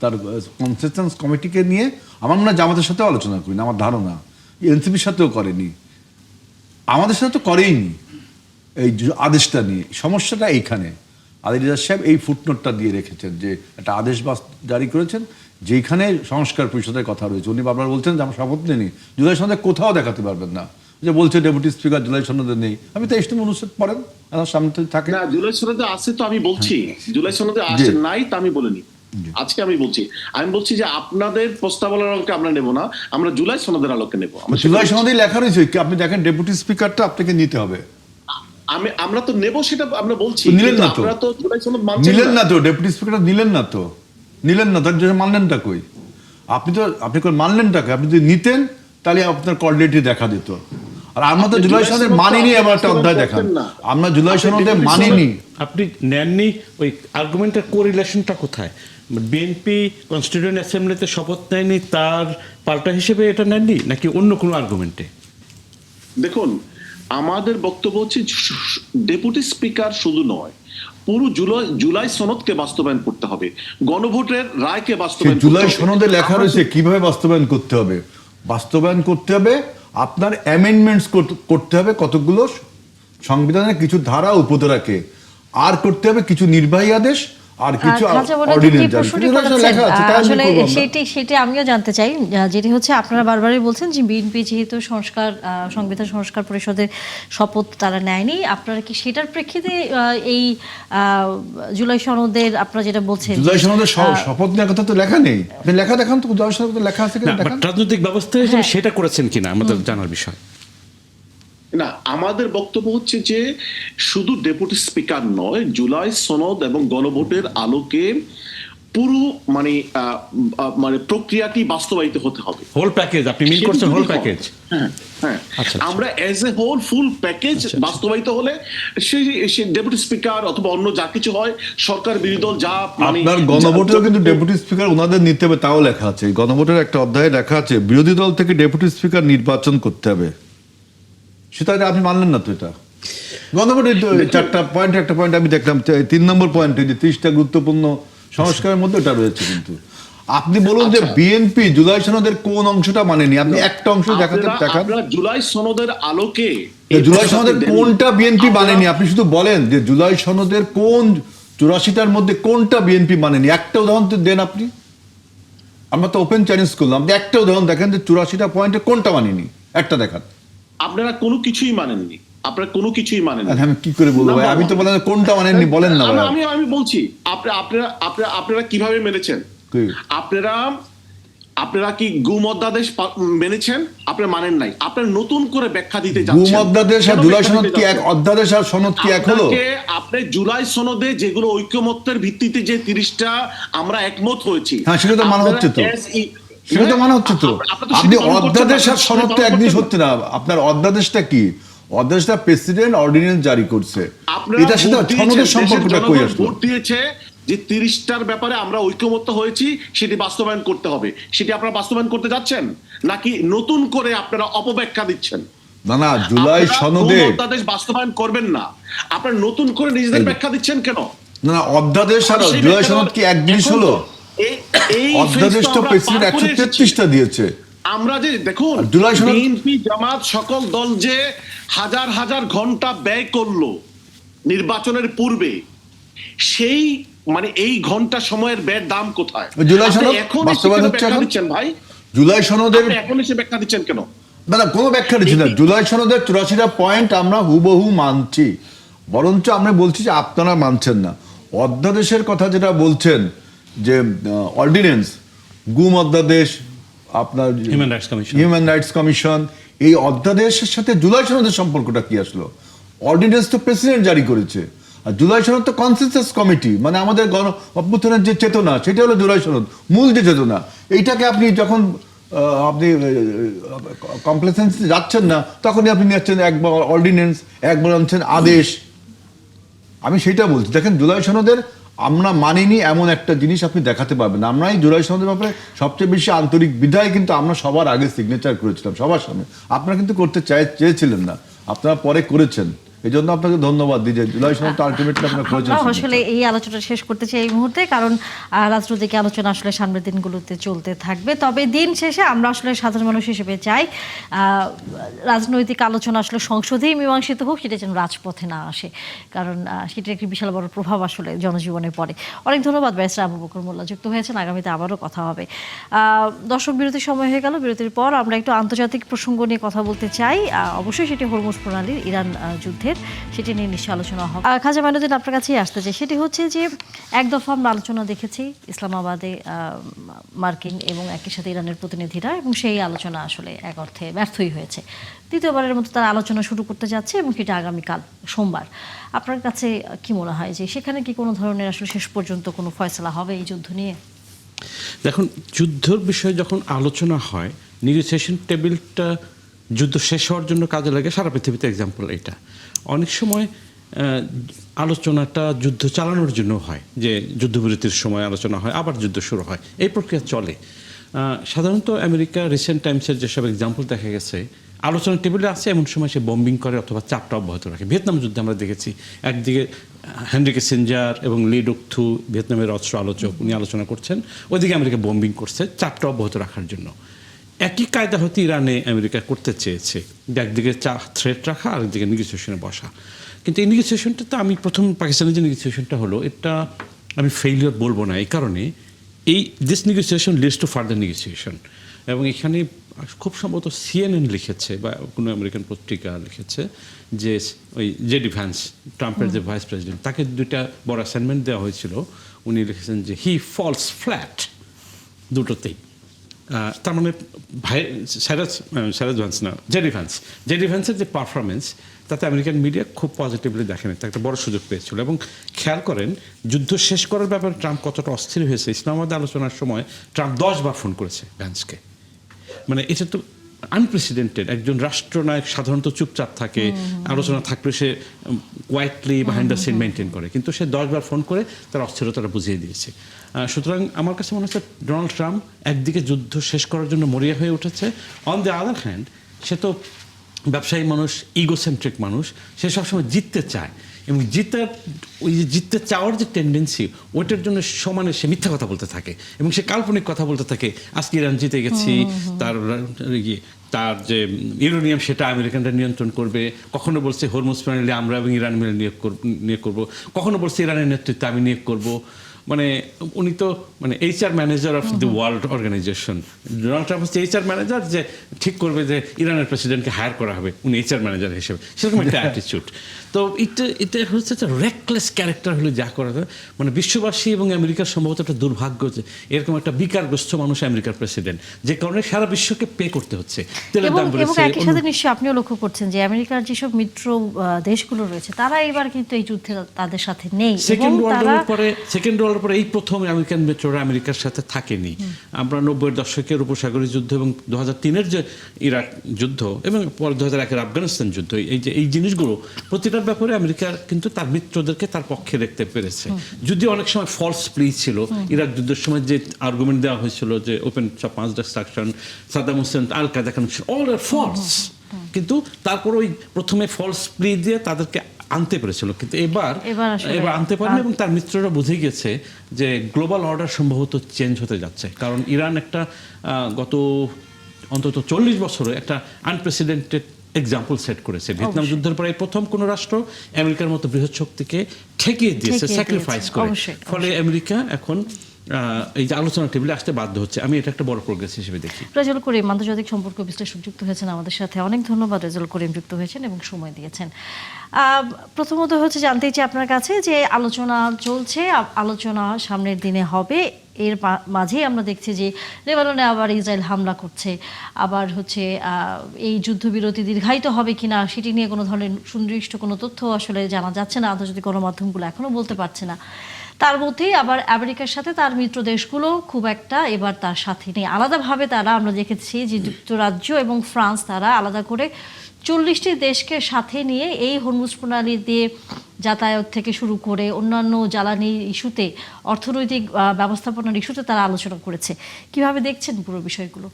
তার কনসেনসাস কমিটিকে নিয়ে, আমার মনে হয় জামাতের সাথেও আলোচনা করিনি, আমার ধারণা এনসিপির সাথেও করেনি, আমাদের সাথে তো করেইনি এই আদেশটা নিয়ে। সমস্যাটা এইখানে আলী রিয়াজ সাহেব এই ফুটনোটটা দিয়ে রেখেছেন যে একটা আদেশ জারি করেছেন যেখানে সংস্কার পরিষদের কথা রয়েছে। উনি বারবার বলছেন যে আমরা শপথ নিইনি, জুলাই সনদে কোথাও দেখাতে পারবেন না যে বলছে ডেপুটি স্পিকার জুলাই সনদে নেই। আমি 23 নম্বর অনুচ্ছেদ পড়েন, আমার সামনে তো থাকে। না, জুলাই সনদে আছে তো আমি বলছি, জুলাই সনদে আছে নাই তা আমি বলিনি, আজকে আমি বলছি যে আপনাদের প্রস্তাবনার আলোকে আমরা নেব না, আমরা জুলাই সনদের আলোকে নেব। জুলাই সনদে লেখা রয়েছে কি আপনি দেখেন ডেপুটি স্পিকারটা আপনাকে নিতে হবে। আমরা তো নেব, সেটা আমরা বলছি, নিলেন না তো, আপনারা তো জুলাই সনদ মানছেন নিলেন না তো, ডেপুটি স্পিকার নিলেন না তো, তার জন্য মানলেনটা কই? আপনি কই মানলেনটা কই? আপনি যদি নিতেন তাহলে আপনার কোঅর্ডিনেটে দেখা দিত। আর আমরা তো জুলাই সনদে মানিনি, এমন একটা অধ্যায় দেখান। আমরা জুলাই সনদে মানিনি। আপনি নেননি, ওই আর্গুমেন্টের কোরিলেশনটা কোথায়? বিএনপি কনস্টিটিউয়েন্ট অ্যাসেম্বলিতে শপথ নেয়নি, তার পাল্টা হিসেবে এটা নেননি, নাকি অন্য কোনো আর্গুমেন্টে? দেখুন, আমাদের বক্তব্য হচ্ছে ডেপুটি স্পিকার শুধু নয়, পুরো জুলাই সনদকে বাস্তবায়ন করতে হবে, গণভোটের রায়কে বাস্তবায়ন করতে হবে। জুলাই সনদে লেখা রয়েছে কিভাবে বাস্তবায়ন করতে হবে। বাস্তবায়ন করতে হবে, আপনার অ্যামেন্ডমেন্টস করতে হবে কতগুলো সংবিধানের কিছু ধারা উপধারাকে, আর করতে হবে কিছু নির্বাহী আদেশ, আর কিছু আসলে সেটি আমিও জানতে চাই, যেটি হচ্ছে আপনারা বারবারই বলছেন যে বিএনপি যেহেতু সংবিধান সংস্কার পরিষদের শপথ তারা নেয়নি, আপনারা কি সেটার প্রেক্ষিতে এই জুলাই সনদের আপনারা যেটা বলছেন জুলাই সনদের শপথ নেওয়ার কথা তো লেখা নেই। আপনি লেখা দেখান তো, জুলাই সনদে লেখা আছে কিনা দেখান। রাজনৈতিক ব্যবস্থা হিসেবে সেটা করেছেন কিনা আমাদের জানার বিষয়। না, আমাদের বক্তব্য হচ্ছে যে শুধু ডেপুটি স্পিকার নয়, জুলাই সনদ এবং গণভোটের আলোকে পুরো মানে প্রক্রিয়াটি বাস্তবায়িত হতে হবে। হোল প্যাকেজ আপনি মিন করছেন, হোল প্যাকেজ? হ্যাঁ, আমরা as a whole full package বাস্তবায়িত হলে সেই ডেপুটি স্পিকার অথবা অন্য যা কিছু হয়, সরকার বিরোধী দল যা আপনার গণভোটেও কিন্তু ডেপুটি স্পিকার ওনাদের নিতে হবে, তাও লেখা আছে গণভোটের একটা অধ্যায়ে লেখা আছে বিরোধী দল থেকে ডেপুটি স্পিকার নির্বাচন করতে হবে। সেটা আপনি মানলেন না তো। এটা গণভোটের 4টা পয়েন্ট, একটা পয়েন্ট আমি দেখলাম 3 নম্বর পয়েন্টে যে 30টা গুরুত্বপূর্ণ সংস্কারের মধ্যে এটা রয়েছে। কিন্তু আপনি বলুন যে বিএনপি জুলাই সনদের কোন অংশটা মানেনি, আপনি একটা অংশ দেখান। জুলাই সনদের আলোকে জুলাই সনদের কোনটা বিএনপি মানেনি আপনি শুধু বলেন যে জুলাই সনদের কোন 84টার মধ্যে কোনটা বিএনপি মানেনি, একটা উদাহরণ দেন আপনি। আমরা তো ওপেন চ্যালেঞ্জ করলাম, আপনি একটা উদাহরণ দেখেন যে 84টা পয়েন্টে কোনটা মানেনি, একটা দেখান। আপনারা কোনো কিছুই মানেননি, আপনারা কোনো কিছুই মানেননি। আমি কি করে বলবো ভাই? আমি তো বলেন কোনটা মানেননি বলেন না ভাই। আমি বলছি আপনারা কিভাবে মেনেছেন। আপনারা কি গুম অধ্যাদেশ মেনেছেন? আপনারা মানেন নাই, আপনারা নতুন করে ব্যাখ্যা দিতে যাচ্ছেন। গুম অধ্যাদেশ আর জুলাই সনদ কি এক? অধ্যাদেশ আর সনদ কি এক হলো? আপনি জুলাই সনদে যেগুলো ঐকমত্যের ভিত্তিতে যে 30টা আমরা একমত হয়েছি, হ্যাঁ সেটা তো মানা হচ্ছে তো, সেটা তো মানা হচ্ছে তো। আপনি অধ্যাদেশ আর সনদ তো এক জিনিস হচ্ছে না। আপনার অধ্যাদেশটা কি? অধ্যাদেশটা প্রেসিডেন্ট অর্ডিন্যান্স জারি করছে, এটা সেটা সনদের সম্পর্কটা কই আসলো? ভোট দিয়েছে যে 30টার ব্যাপারে আমরা ঐকমত্য হয়েছি, সেটি বাস্তবায়ন করতে হবে। সেটি আপনারা বাস্তবায়ন করতে যাচ্ছেন নাকি নতুন করে আপনারা অপব্যাখ্যা দিচ্ছেন? না, জুলাই সনদে অধ্যাদেশ বাস্তবায়ন করবেন না, আপনারা নতুন করে নিজেদের ব্যাখ্যা দিচ্ছেন কেন? না, অধ্যাদেশ আর জুলাই সনদ কি এক জিনিস হলো? অধ্যাদেশ তো প্রেসিডেন্ট 133টা দিয়েছে। আমরা যে দেখুন, বিএনপি জামাত সকল দল যে হাজার হাজার ঘন্টা ব্যয় করলো নির্বাচনের পূর্বে, সেই এই ঘন্টা সময়ের ব্যয়ের দাম কোথায়? জুলাই সনদ বাস্তবায়ন হচ্ছে দিচ্ছেন ভাই, জুলাই সনদের এখন এসে ব্যাখ্যা দিচ্ছেন কেন? না, কোনো ব্যাখ্যা দিচ্ছি না। জুলাই সনদের 84টা পয়েন্ট আমরা হুবহু মানছি, বরঞ্চ আমরা বলছি যে আপনারা মানছেন না। অধ্যাদেশের কথা যেটা বলছেন যে অর্ডিন্যান্স, গুম অধ্যাদেশ, আপনার হিউম্যান রাইটস কমিশন, এই অধ্যাদেশের সাথে জুলাই সনদের সম্পর্কটা কি আসলো? অর্ডিন্যান্স তো প্রেসিডেন্ট জারি করেছে, আর জুলাই সনদ তো কনসেনসাস কমিটি, মানে আমাদের গণ অভ্যুত্থানের যে চেতনা, সেটা হলো জুলাই সনদ, মূল যে চেতনা। এইটাকে আপনি যখন আপনি কমপ্লেসেন্সি যাচ্ছেন না, তখনই আপনি নিচ্ছেন একবার অর্ডিন্যান্স, একবার আনছেন আদেশ। আমি সেটা বলছি, দেখেন জুলাই সনদের আমরা মানিনি এমন একটা জিনিস আপনি দেখাতে পারবেন। আমরা এই জুলাই সনদের ব্যাপারে সবচেয়ে বেশি আন্তরিক বিধায় কিন্তু আমরা সবার আগে সিগনেচার করেছিলাম সবার সামনে। আপনারা কিন্তু করতে চেয়েছিলেন না, আপনারা পরে করেছেন। এই জন্য আপনাকে ধন্যবাদ দিই যে জুলাই সনদ আলটিমেটলি আপনার করেছেন। আমরা আসলে এই আলোচনা শেষ করতে চাই এই মুহূর্তে, কারণ রাজনৈতিক আলোচনা আসলে সামনের দিনগুলোতে চলতে থাকবে। তবে দিন শেষে আমরা আসলে সাধারণ মানুষ হিসেবে চাই রাজনৈতিক আলোচনা আসলে সংসদেই মীমাংসিত হোক, সেটা যেন রাজপথে না আসে, কারণ সেটার একটি বিশাল বড় প্রভাব আসলে জনজীবনে পড়ে। অনেক ধন্যবাদ ব্যারিস্টার আবু বকর মোল্লা, যুক্ত হয়েছেন। আগামীতে আবারও কথা হবে। দর্শক, বিরতির সময় হয়ে গেল। বিরতির পর আমরা একটু আন্তর্জাতিক প্রসঙ্গ নিয়ে কথা বলতে চাই। অবশ্যই সেটি হরমুজ প্রণালীর ইরান যুদ্ধের, সেটি নিয়ে নিশ্চয় আলোচনা হবে। খাজা মাইনুদ্দিন, আপনার কাছেই আসতে চাই। সেটি হচ্ছে যে এক দফা আমরা আলোচনা দেখেছি ইসলামাবাদে মার্কিন এবং একই সাথে ইরানের প্রতিনিধিরা, এবং সেই আলোচনা আসলে এক অর্থে ব্যর্থই হয়েছে। দ্বিতীয়বারের মতো তারা আলোচনা শুরু করতে যাচ্ছে, এবং সেটা আগামীকাল সোমবার। আপনার কাছে কি মনে হয় যে সেখানে কি কোনো ধরনের আসলে শেষ পর্যন্ত কোনো ফয়সলা হবে এই যুদ্ধ নিয়ে? দেখুন, যুদ্ধের বিষয়ে যখন আলোচনা হয়, নেগোসিয়েশন টেবিলটা যুদ্ধ শেষ হওয়ার জন্য কাজে লাগে। সারা পৃথিবীতে এক্সাম্পল এটা। অনেক সময় আলোচনাটা যুদ্ধ চালানোর জন্য হয়, যে যুদ্ধবিরতির সময় আলোচনা হয়, আবার যুদ্ধ শুরু হয়, এই প্রক্রিয়া চলে। সাধারণত আমেরিকা রিসেন্ট টাইমসের যেসব এক্সাম্পল দেখা গেছে, আলোচনার টেবিলে আছে এমন সময় সে বম্বিং করে অথবা চাপটা অব্যাহত রাখে। ভিয়েতনাম যুদ্ধে আমরা দেখেছি, একদিকে হেনরি কিসিঞ্জার এবং লি ডুক থু, ভিয়েতনামের অস্ত্র আলোচক, উনি আলোচনা করছেন, ওইদিকে আমেরিকা বম্বিং করছে চাপটা অব্যাহত রাখার জন্য। একই কায়দা হতে ইরানে আমেরিকা করতে চেয়েছে, যে একদিকে থ্রেট রাখা, আরেকদিকে নেগোসিয়েশনে বসা। কিন্তু এই নেগোসিয়েশনটা তো, আমি প্রথম পাকিস্তানের যে নেগোসিয়েশনটা হলো, এটা আমি ফেইলিওর বলবো না, এই কারণে this negotiation leads to further negotiation. এবং এখানে খুব সম্ভবত CNN লিখেছে বা কোনো আমেরিকান পত্রিকা লিখেছে যে ওই জেডি ভ্যান্স, ট্রাম্পের যে ভাইস প্রেসিডেন্ট, তাকে দুইটা বড় অ্যাসাইনমেন্ট দেওয়া হয়েছিল। উনি লিখেছেন যে হি ফলস ফ্ল্যাট দুটোতেই। তার মানে জেডি ভ্যান্সের যে পারফরমেন্স, তাতে আমেরিকান মিডিয়া খুব পজিটিভলি দেখেনি, তাকে একটা বড় সুযোগ পেয়েছিল। এবং খেয়াল করেন, যুদ্ধ শেষ করার ব্যাপারে ট্রাম্প কতটা অস্থির হয়েছে। ইসলামাবাদে আলোচনার সময় ট্রাম্প 10 বার ফোন করেছে ভ্যান্সকে। মানে এটা তো আনপ্রেসিডেন্টেড। একজন রাষ্ট্রনায়ক সাধারণত চুপচাপ থাকে, আলোচনা থাকলে সে quietly behind the scene maintain করে, কিন্তু সে 10 বার ফোন করে তার অস্থিরতাটা বুঝিয়ে দিয়েছে। সুতরাং আমার কাছে মনে হচ্ছে ডোনাল্ড ট্রাম্প একদিকে যুদ্ধ শেষ করার জন্য মরিয়া হয়ে উঠেছে, অন দ্য আদার হ্যান্ড সে তো ব্যবসায়ী মানুষ, ইগোসেন্ট্রিক মানুষ, সে সবসময় জিততে চায়, এবং ওই যে জিততে চাওয়ার যে টেন্ডেন্সি, ওইটার জন্য সমানে সে মিথ্যা কথা বলতে থাকে, এবং সে কাল্পনিক কথা বলতে থাকে। আজকে ইরান জিতে গেছি, তার যে ইউরেনিয়াম সেটা আমেরিকানরা নিয়ন্ত্রণ করবে, কখনো বলছে হরমুজ প্রণালী আমরা এবং ইরান মিলে নিয়োগ করবো, কখনো বলছে ইরানের নেতৃত্বে আমি নিয়োগ করবো। মানে উনি তো মানে HR manager of the world organisation. Donald Trump হচ্ছে HR ম্যানেজার, যে ঠিক করবে যে ইরানের প্রেসিডেন্টকে হায়ার করা হবে, উনি HR ম্যানেজার হিসেবে, সেরকম একটা অ্যাটিটিউড। তো এটা হচ্ছে একটা রেকলেস ক্যারেক্টার হলে যা করা যায়। মানে বিশ্ববাসী এবং আমেরিকার সম্ভবত একটা দুর্ভাগ্য যে এরকম একটা বিকারগ্রস্ত মানুষ আমেরিকার প্রেসিডেন্ট, যে কারণে সারা বিশ্বকে পে করতে হচ্ছে। এবং একই সাথে নিশ্চয়ই আপনিও লক্ষ্য করছেন যে আমেরিকার যেসব মিত্র দেশগুলো রয়েছে, তারা এবার কিন্তু এই যুদ্ধে তাদের সাথে নেই। সেকেন্ড ওয়ার্ল্ডের পরে এই প্রথম আমেরিকান মিত্ররা আমেরিকার সাথে থাকেনি। আমরা 90-এর দশকের উপসাগরীয় যুদ্ধ এবং 2003-এর যে ইরাক যুদ্ধ এবং পরে 2001-এর আফগানিস্তান যুদ্ধ, এই জিনিসগুলো প্রতিটার ব্যাপারে আমেরিকা কিন্তু তার মিত্রদেরকে তার পক্ষে রাখতে পেরেছে। যদিও অনেক সময় ফলস প্লি ছিল। ইরাক যুদ্ধের সময় যে আর্গুমেন্ট দেওয়া হয়েছিল যে ওপেন 5 ডিস্ট্রাকশন, সাদ্দাম হোসেন, আল কায়দা কানেকশন, অল আর ফলস, কিন্তু তারপর ওই প্রথমে ফলস প্লি দিয়ে তাদেরকে আনতে পেরেছিল। কিন্তু এবার আনতে পারেনি, এবং তার মিত্ররা বুঝে গেছে যে গ্লোবাল অর্ডার সম্ভবত চেঞ্জ হতে যাচ্ছে। কারণ ইরান একটা গত অন্তত 40 বছরে একটা আনপ্রেসিডেন্টেড এক্সাম্পল সেট করেছে। ভিয়েতনাম যুদ্ধের পরে প্রথম কোন রাষ্ট্র আমেরিকার মতো বৃহৎ শক্তিকে ঠেকিয়ে দিয়েছে, স্যাক্রিফাইস করে। ফলে আমেরিকা এখন এই যে আলোচনা টেবিলে আসতে বাধ্য হচ্ছে। আমি এটা একটা বড় প্রোগ্রেস হিসেবে দেখি। রেজাউল করিম, আন্তর্জাতিক সম্পর্ক বিশ্লেষক, যুক্ত হয়েছেন আমাদের সাথে। অনেক ধন্যবাদ রেজাউল করিম, যুক্ত হয়েছেন এবং সময় দিয়েছেন। প্রথমত হচ্ছে জানতে চাই আপনার কাছে যে আলোচনা চলছে, আলোচনা সামনের দিনে হবে, এর মাঝেই আমরা দেখছি যে লেবাননে আবার ইসরায়েল হামলা করছে, আবার হচ্ছে এই যুদ্ধবিরতি দীর্ঘায়িত হবে কিনা সেটি নিয়ে কোনো ধরনের সুনির্দিষ্ট কোনো তথ্য আসলে জানা যাচ্ছে না, আন্তর্জাতিক গণমাধ্যমগুলো এখনও বলতে পারছে না। তার মধ্যেই আবার আমেরিকার সাথে তার মিত্র দেশগুলো খুব একটা এবার তার সাথে নেই। আলাদাভাবে তারা, আমরা দেখেছি যে যুক্তরাজ্য এবং ফ্রান্স, তারা আলাদা করে 40টি দেশকে সাথে নিয়ে এই হরমুজ প্রণালী দিয়ে যাতায়াত থেকে শুরু করে অন্যান্য জ্বালানি ইস্যুতে, অর্থনৈতিক ব্যবস্থাপনার ইস্যুতে তারা আলোচনা করেছে। কিভাবে দেখছেন পুরো বিষয়গুলো?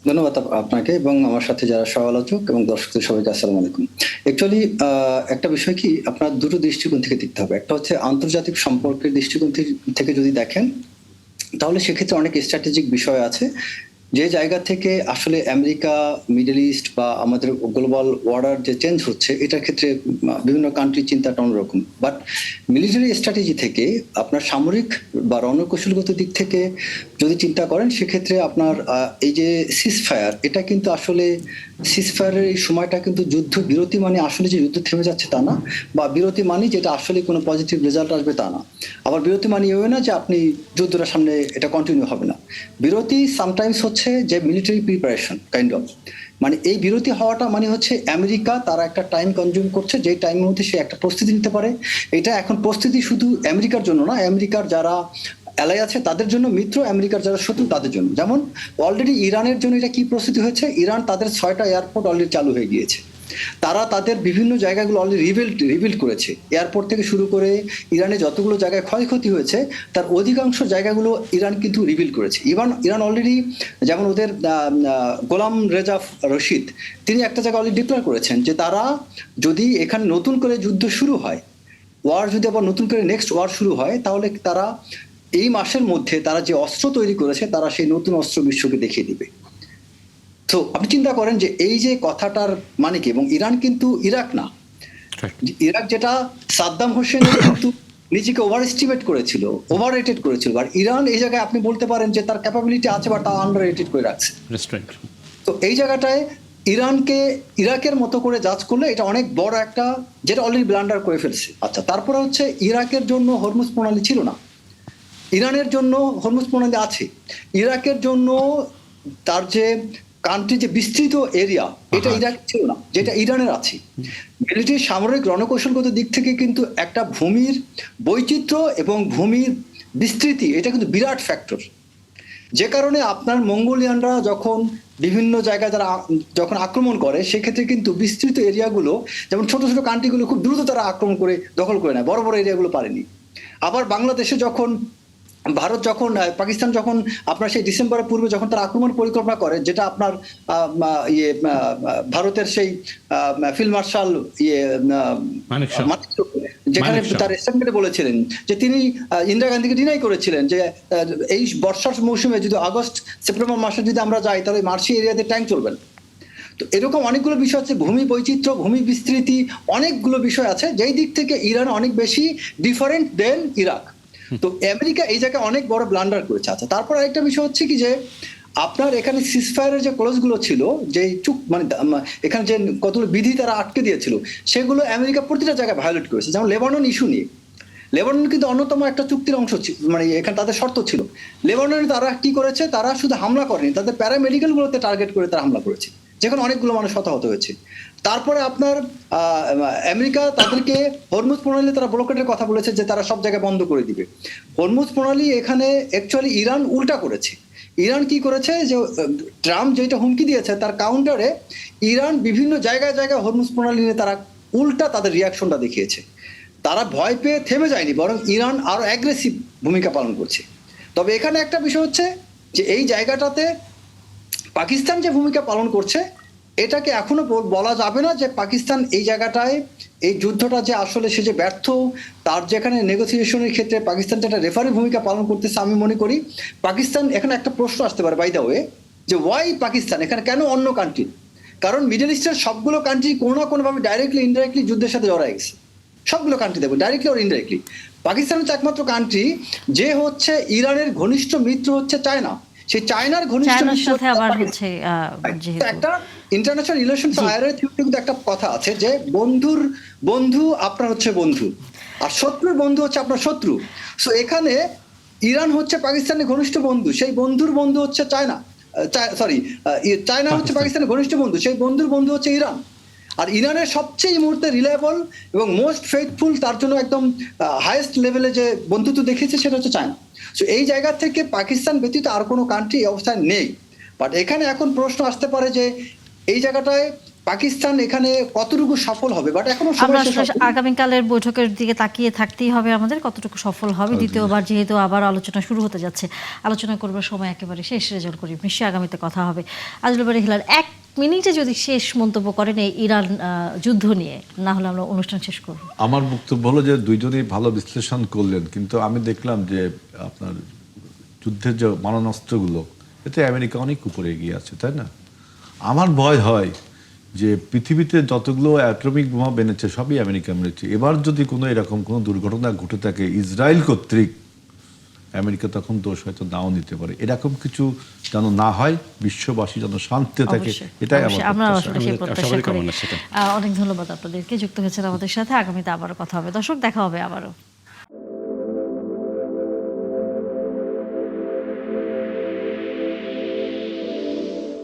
ধন্যবাদ আপনাকে এবং আমার সাথে যারা সহ-আলোচক এবং দর্শকদের সবাইকে আসসালামু আলাইকুম। অ্যাকচুয়ালি একটা বিষয় কি, আপনার দুটো দৃষ্টিকোণ থেকে দেখতে হবে। একটা হচ্ছে আন্তর্জাতিক সম্পর্কের দৃষ্টিকোণ থেকে যদি দেখেন, তাহলে সেক্ষেত্রে অনেক স্ট্র্যাটেজিক বিষয় আছে যে জায়গা থেকে আসলে আমেরিকা, মিডল ইস্ট বা আমাদের গ্লোবাল অর্ডার যে চেঞ্জ হচ্ছে, এটার ক্ষেত্রে বিভিন্ন কান্ট্রির চিন্তাটা অন্যরকম। বাট মিলিটারি স্ট্র্যাটেজি থেকে আপনার সামরিক বা রণকৌশলগত দিক থেকে যদি চিন্তা করেন, সেক্ষেত্রে আপনার এই যে সিজফায়ার, এটা কিন্তু আসলে সিজফায়ারের এই সময়টা কিন্তু যুদ্ধ বিরতি মানে আসলে যে যুদ্ধ থেমে যাচ্ছে তা না, বা বিরতি মানে যেটা আসলে কোনো পজিটিভ রেজাল্ট আসবে তা না। আবার বিরতি মানে এও না যে আপনি যুদ্ধটা সামনে এটা কন্টিনিউ হবে না। বিরতি সামটাইমস হচ্ছে যে মিলিটারি প্রিপারেশন কাইন্ড অফ, মানে এই বিরতি হওয়াটা মানে হচ্ছে আমেরিকা তারা একটা টাইম কনজিউম করছে, যে টাইমের মধ্যে সে একটা প্রস্তুতি নিতে পারে। এটা এখন প্রস্তুতি শুধু আমেরিকার জন্য না, আমেরিকার যারা অ্যালাই আছে তাদের জন্য, মিত্র আমেরিকার যারা শত্রু তাদের জন্য। যেমন অলরেডি ইরানের জন্য এটা কি প্রস্তুতি হয়েছে, ইরান তাদের 6টা এয়ারপোর্ট অলরেডি চালু হয়ে গিয়েছে। তারা তাদের বিভিন্ন জায়গাগুলো অলরেডি রিবিল্ড করেছে। এয়ারপোর্ট থেকে শুরু করে ইরানে যতগুলো জায়গায় ক্ষয়ক্ষতি হয়েছে তার অধিকাংশ জায়গাগুলো ইরান কিন্তু রিবিল্ড করেছে। ইরান অলরেডি, যেমন ওদের গোলাম রেজা রশিদ, তিনি একটা জায়গায় অলরেডি ডিক্লেয়ার করেছেন যে তারা যদি এখানে নতুন করে যুদ্ধ শুরু হয়, ওয়ার যদি আবার নতুন করে নেক্সট ওয়ার শুরু হয়, তাহলে তারা এই মাসের মধ্যে তারা যে অস্ত্র তৈরি করেছে তারা সেই নতুন অস্ত্র বিশ্বকে দেখিয়ে দিবে। তো আপনি চিন্তা করেন যে এই যে কথাটার মানে কি, এবং ইরান কিন্তু ইরাক না। ইরাক যেটা সাদ্দাম হোসেন কিন্তু নিজেকে ওভার এস্টিমেট করেছিল, ওভার রেটেড করেছিল, আর ইরান এই জায়গায় আপনি বলতে পারেন যে তার ক্যাপাবিলিটি আছে বা তা আন্ডার রেটেড করে রাখছে। তো এই জায়গাটায় ইরানকে ইরাকের মতো করে জাজ করলে এটা অনেক বড় একটা, যেটা অলরেডি ব্লান্ডার করে ফেলছে। আচ্ছা, তারপরে হচ্ছে ইরাকের জন্য হরমুজ প্রণালী ছিল না, ইরানের জন্য হরমুজ প্রণালী আছে। ইরাকের জন্য তার যে কান্ট্রি যে বিস্তৃত এরিয়া, এটা ইরাক ছিল না, যেটা ইরানের আছে। মিলিটারি সামরিক রণকৌশলগত দিক থেকে কিন্তু একটা ভূমির বৈচিত্র্য এবং ভূমির বিস্তৃতি, এটা কিন্তু বিরাট ফ্যাক্টর। যে কারণে আপনার মঙ্গোলিয়ানরা যখন বিভিন্ন জায়গায় তারা যখন আক্রমণ করে, সেক্ষেত্রে কিন্তু বিস্তৃত এরিয়াগুলো, যেমন ছোট ছোট কান্ট্রিগুলো খুব দ্রুত তারা আক্রমণ করে দখল করে নেয়, বড় বড় এরিয়াগুলো পারেনি। আবার বাংলাদেশে যখন ভারত যখন পাকিস্তান যখন আপনার সেই ডিসেম্বরের পূর্বে যখন তারা আক্রমণ পরিকল্পনা করে, যেটা আপনার ভারতের সেই ফিল্ড মার্শাল যেখানে তার স্টেটমেন্টে বলেছিলেন যে তিনি ইন্দিরা গান্ধীকে ডিনাই করেছিলেন যে এই বর্ষার মৌসুমে যদি আগস্ট সেপ্টেম্বর মাসে যদি আমরা যাই, তাহলে মার্শি এরিয়াতে ট্যাঙ্ক চলবেন। তো এরকম অনেকগুলো বিষয় আছে, ভূমি বৈচিত্র্য, ভূমি বিস্তৃতি, অনেকগুলো বিষয় আছে যেই দিক থেকে ইরান অনেক বেশি ডিফারেন্ট দেন ইরাক। তো আমেরিকা এই জায়গায় অনেক বড় ব্লান্ডার করেছে। আচ্ছা, তারপর আরেকটা বিষয় হচ্ছে কি যে আপনার এখানে সিজফায়ারের যে ক্লজগুলো ছিল, যে মানে এখানে যে কতগুলো বিধি তারা আটকে দিয়েছিল, সেগুলো আমেরিকা প্রতিটা জায়গায় ভায়োলেট করেছে। যেমন লেবানন ইস্যু নিয়ে, লেবানন কিন্তু অন্যতম একটা চুক্তির অংশ ছিল, মানে এখানে তাদের শর্ত ছিল। লেবাননে তারা কি করেছে, তারা শুধু হামলা করেনি, তাদের প্যারামেডিক্যাল গুলোতে টার্গেট করে তারা হামলা করেছে, যেখানে অনেকগুলো মানুষ হতাহত হয়েছে। তারপরে আপনার আমেরিকা তাদেরকে হরমুজ প্রণালী তারা ব্লকেটের কথা বলেছে যে তারা সব জায়গায় বন্ধ করে দিবে। হরমুজ প্রণালী এখানে অ্যাকচুয়ালি ইরান উল্টা করেছে। ইরান কি করেছে, যে ট্রাম্প যেটা হুমকি দিয়েছে তার কাউন্টারে ইরান বিভিন্ন জায়গায় জায়গায় হরমুজ প্রণালী নিয়ে তারা উল্টা তাদের রিয়াকশনটা দেখিয়েছে। তারা ভয় পেয়ে থেমে যায়নি, বরং ইরান আরো অ্যাগ্রেসিভ ভূমিকা পালন করছে। তবে এখানে একটা বিষয় হচ্ছে যে এই জায়গাটাতে পাকিস্তান যে ভূমিকা পালন করছে, এটাকে এখনো বলা যাবে না যে পাকিস্তান এই জায়গাটায় এই যুদ্ধটা যে আসলে সে যে ব্যর্থ, তার যেখানে নেগোসিয়েশনের ক্ষেত্রে পাকিস্তান যেটা রেফারি ভূমিকা পালন করতেছে। আমি মনে করি পাকিস্তান, এখানে একটা প্রশ্ন আসতে পারে বাই দ্য ওয়ে, যে ওয়াই পাকিস্তান এখানে, কেন অন্য কান্ট্রি? কারণ মিডল ইস্টের সবগুলো কান্ট্রি কোনো না কোনোভাবে ডাইরেক্টলি ইনডাইরেক্টলি যুদ্ধের সাথে জড়ায় গেছে, সবগুলো কান্ট্রি দেখবো ডাইরেক্টলি আর ইনডাইরেক্টলি। পাকিস্তান হচ্ছে একমাত্র কান্ট্রি যে হচ্ছে ইরানের ঘনিষ্ঠ মিত্র হচ্ছে চায়না, সেই চায়নার ঘনিষ্ঠ সাথে আবার হচ্ছে একটা ইন্টারন্যাশনাল রিলেশন আইআরএ থিওরিতে কিন্তু একটা কথা আছে যে বন্ধুর বন্ধু আপনার হচ্ছে বন্ধু, আর শত্রুর বন্ধু হচ্ছে আপনার শত্রু। সো এখানে ইরান হচ্ছে পাকিস্তানের ঘনিষ্ঠ বন্ধু, সেই বন্ধুর বন্ধু হচ্ছে চায়না, চায়না হচ্ছে পাকিস্তানের ঘনিষ্ঠ বন্ধু, সেই বন্ধুর বন্ধু হচ্ছে ইরান। আর ইরানের সবচেয়ে এই মুহূর্তে রিলায়েবল এবং মোস্ট ফেথফুল, তার জন্য একদম হাইয়েস্ট লেভেলে যে বন্ধুত্ব দেখিয়েছে সেটা হচ্ছে চায়না। সো এই জায়গা থেকে পাকিস্তান ব্যতীত আর কোনো কান্ট্রি এই অবস্থায় নেই। বাট এখানে এখন প্রশ্ন আসতে পারে যে এই জায়গাটায় পাকিস্তান এখানে কতটুকু সফল হবে, বাট এখনো সময় আমরা শেষ আসলে হয়নি। আগামীকালের বৈঠকের দিকে তাকিয়ে থাকতেই হবে আমাদের, কতটুকু সফল হবে। দ্বিতীয়বার যেহেতু আবার আলোচনা শুরু হতে যাচ্ছে, আলোচনা করবার সময় একেবারে শেষ, রেজাল্ট করি নিশ্চয়ই আগামীতে কথা হবে। আজল বাড়ি হিলাল, 1 মিনিটে যদি শেষ মন্তব্য করেন এই ইরান যুদ্ধ নিয়ে, না হলে আমরা অনুষ্ঠান শেষ করব। আমার বক্তব্য হলো যে দুইজনেই ভালো বিশ্লেষণ করলেন, কিন্তু আমি দেখলাম যে আপনার যুদ্ধের যে মারণাস্ত্রগুলো, এতে আমেরিকা অনেক উপরে এগিয়ে আছে, তাই না? আমার ভয় হয় যে পৃথিবীতে যতগুলো অ্যাটমিক বোমা বেনেছে সবই আমেরিকা মেরেছে। এবার যদি কোনো এরকম কোনো দুর্ঘটনা ঘটে থাকে ইসরায়েল কর্তৃক, আমেরিকা তখন দোষ হয়তো নাও নিতে পারে। এরকম কিছু যেন না হয়, বিশ্ববাসী যেন শান্তিতে থাকে, অবশ্যই, এটাই আমার অবশ্যই, আমরা প্রত্যাশা। আসলে সেই প্রত্যাশা সবারই করি। কামনা সেটা। অনেক ধন্যবাদ আপনাদেরকে, যুক্ত হয়েছেন আমাদের সাথে। আগামীতে আবারও কথা হবে। দর্শক, দেখা হবে আবারও।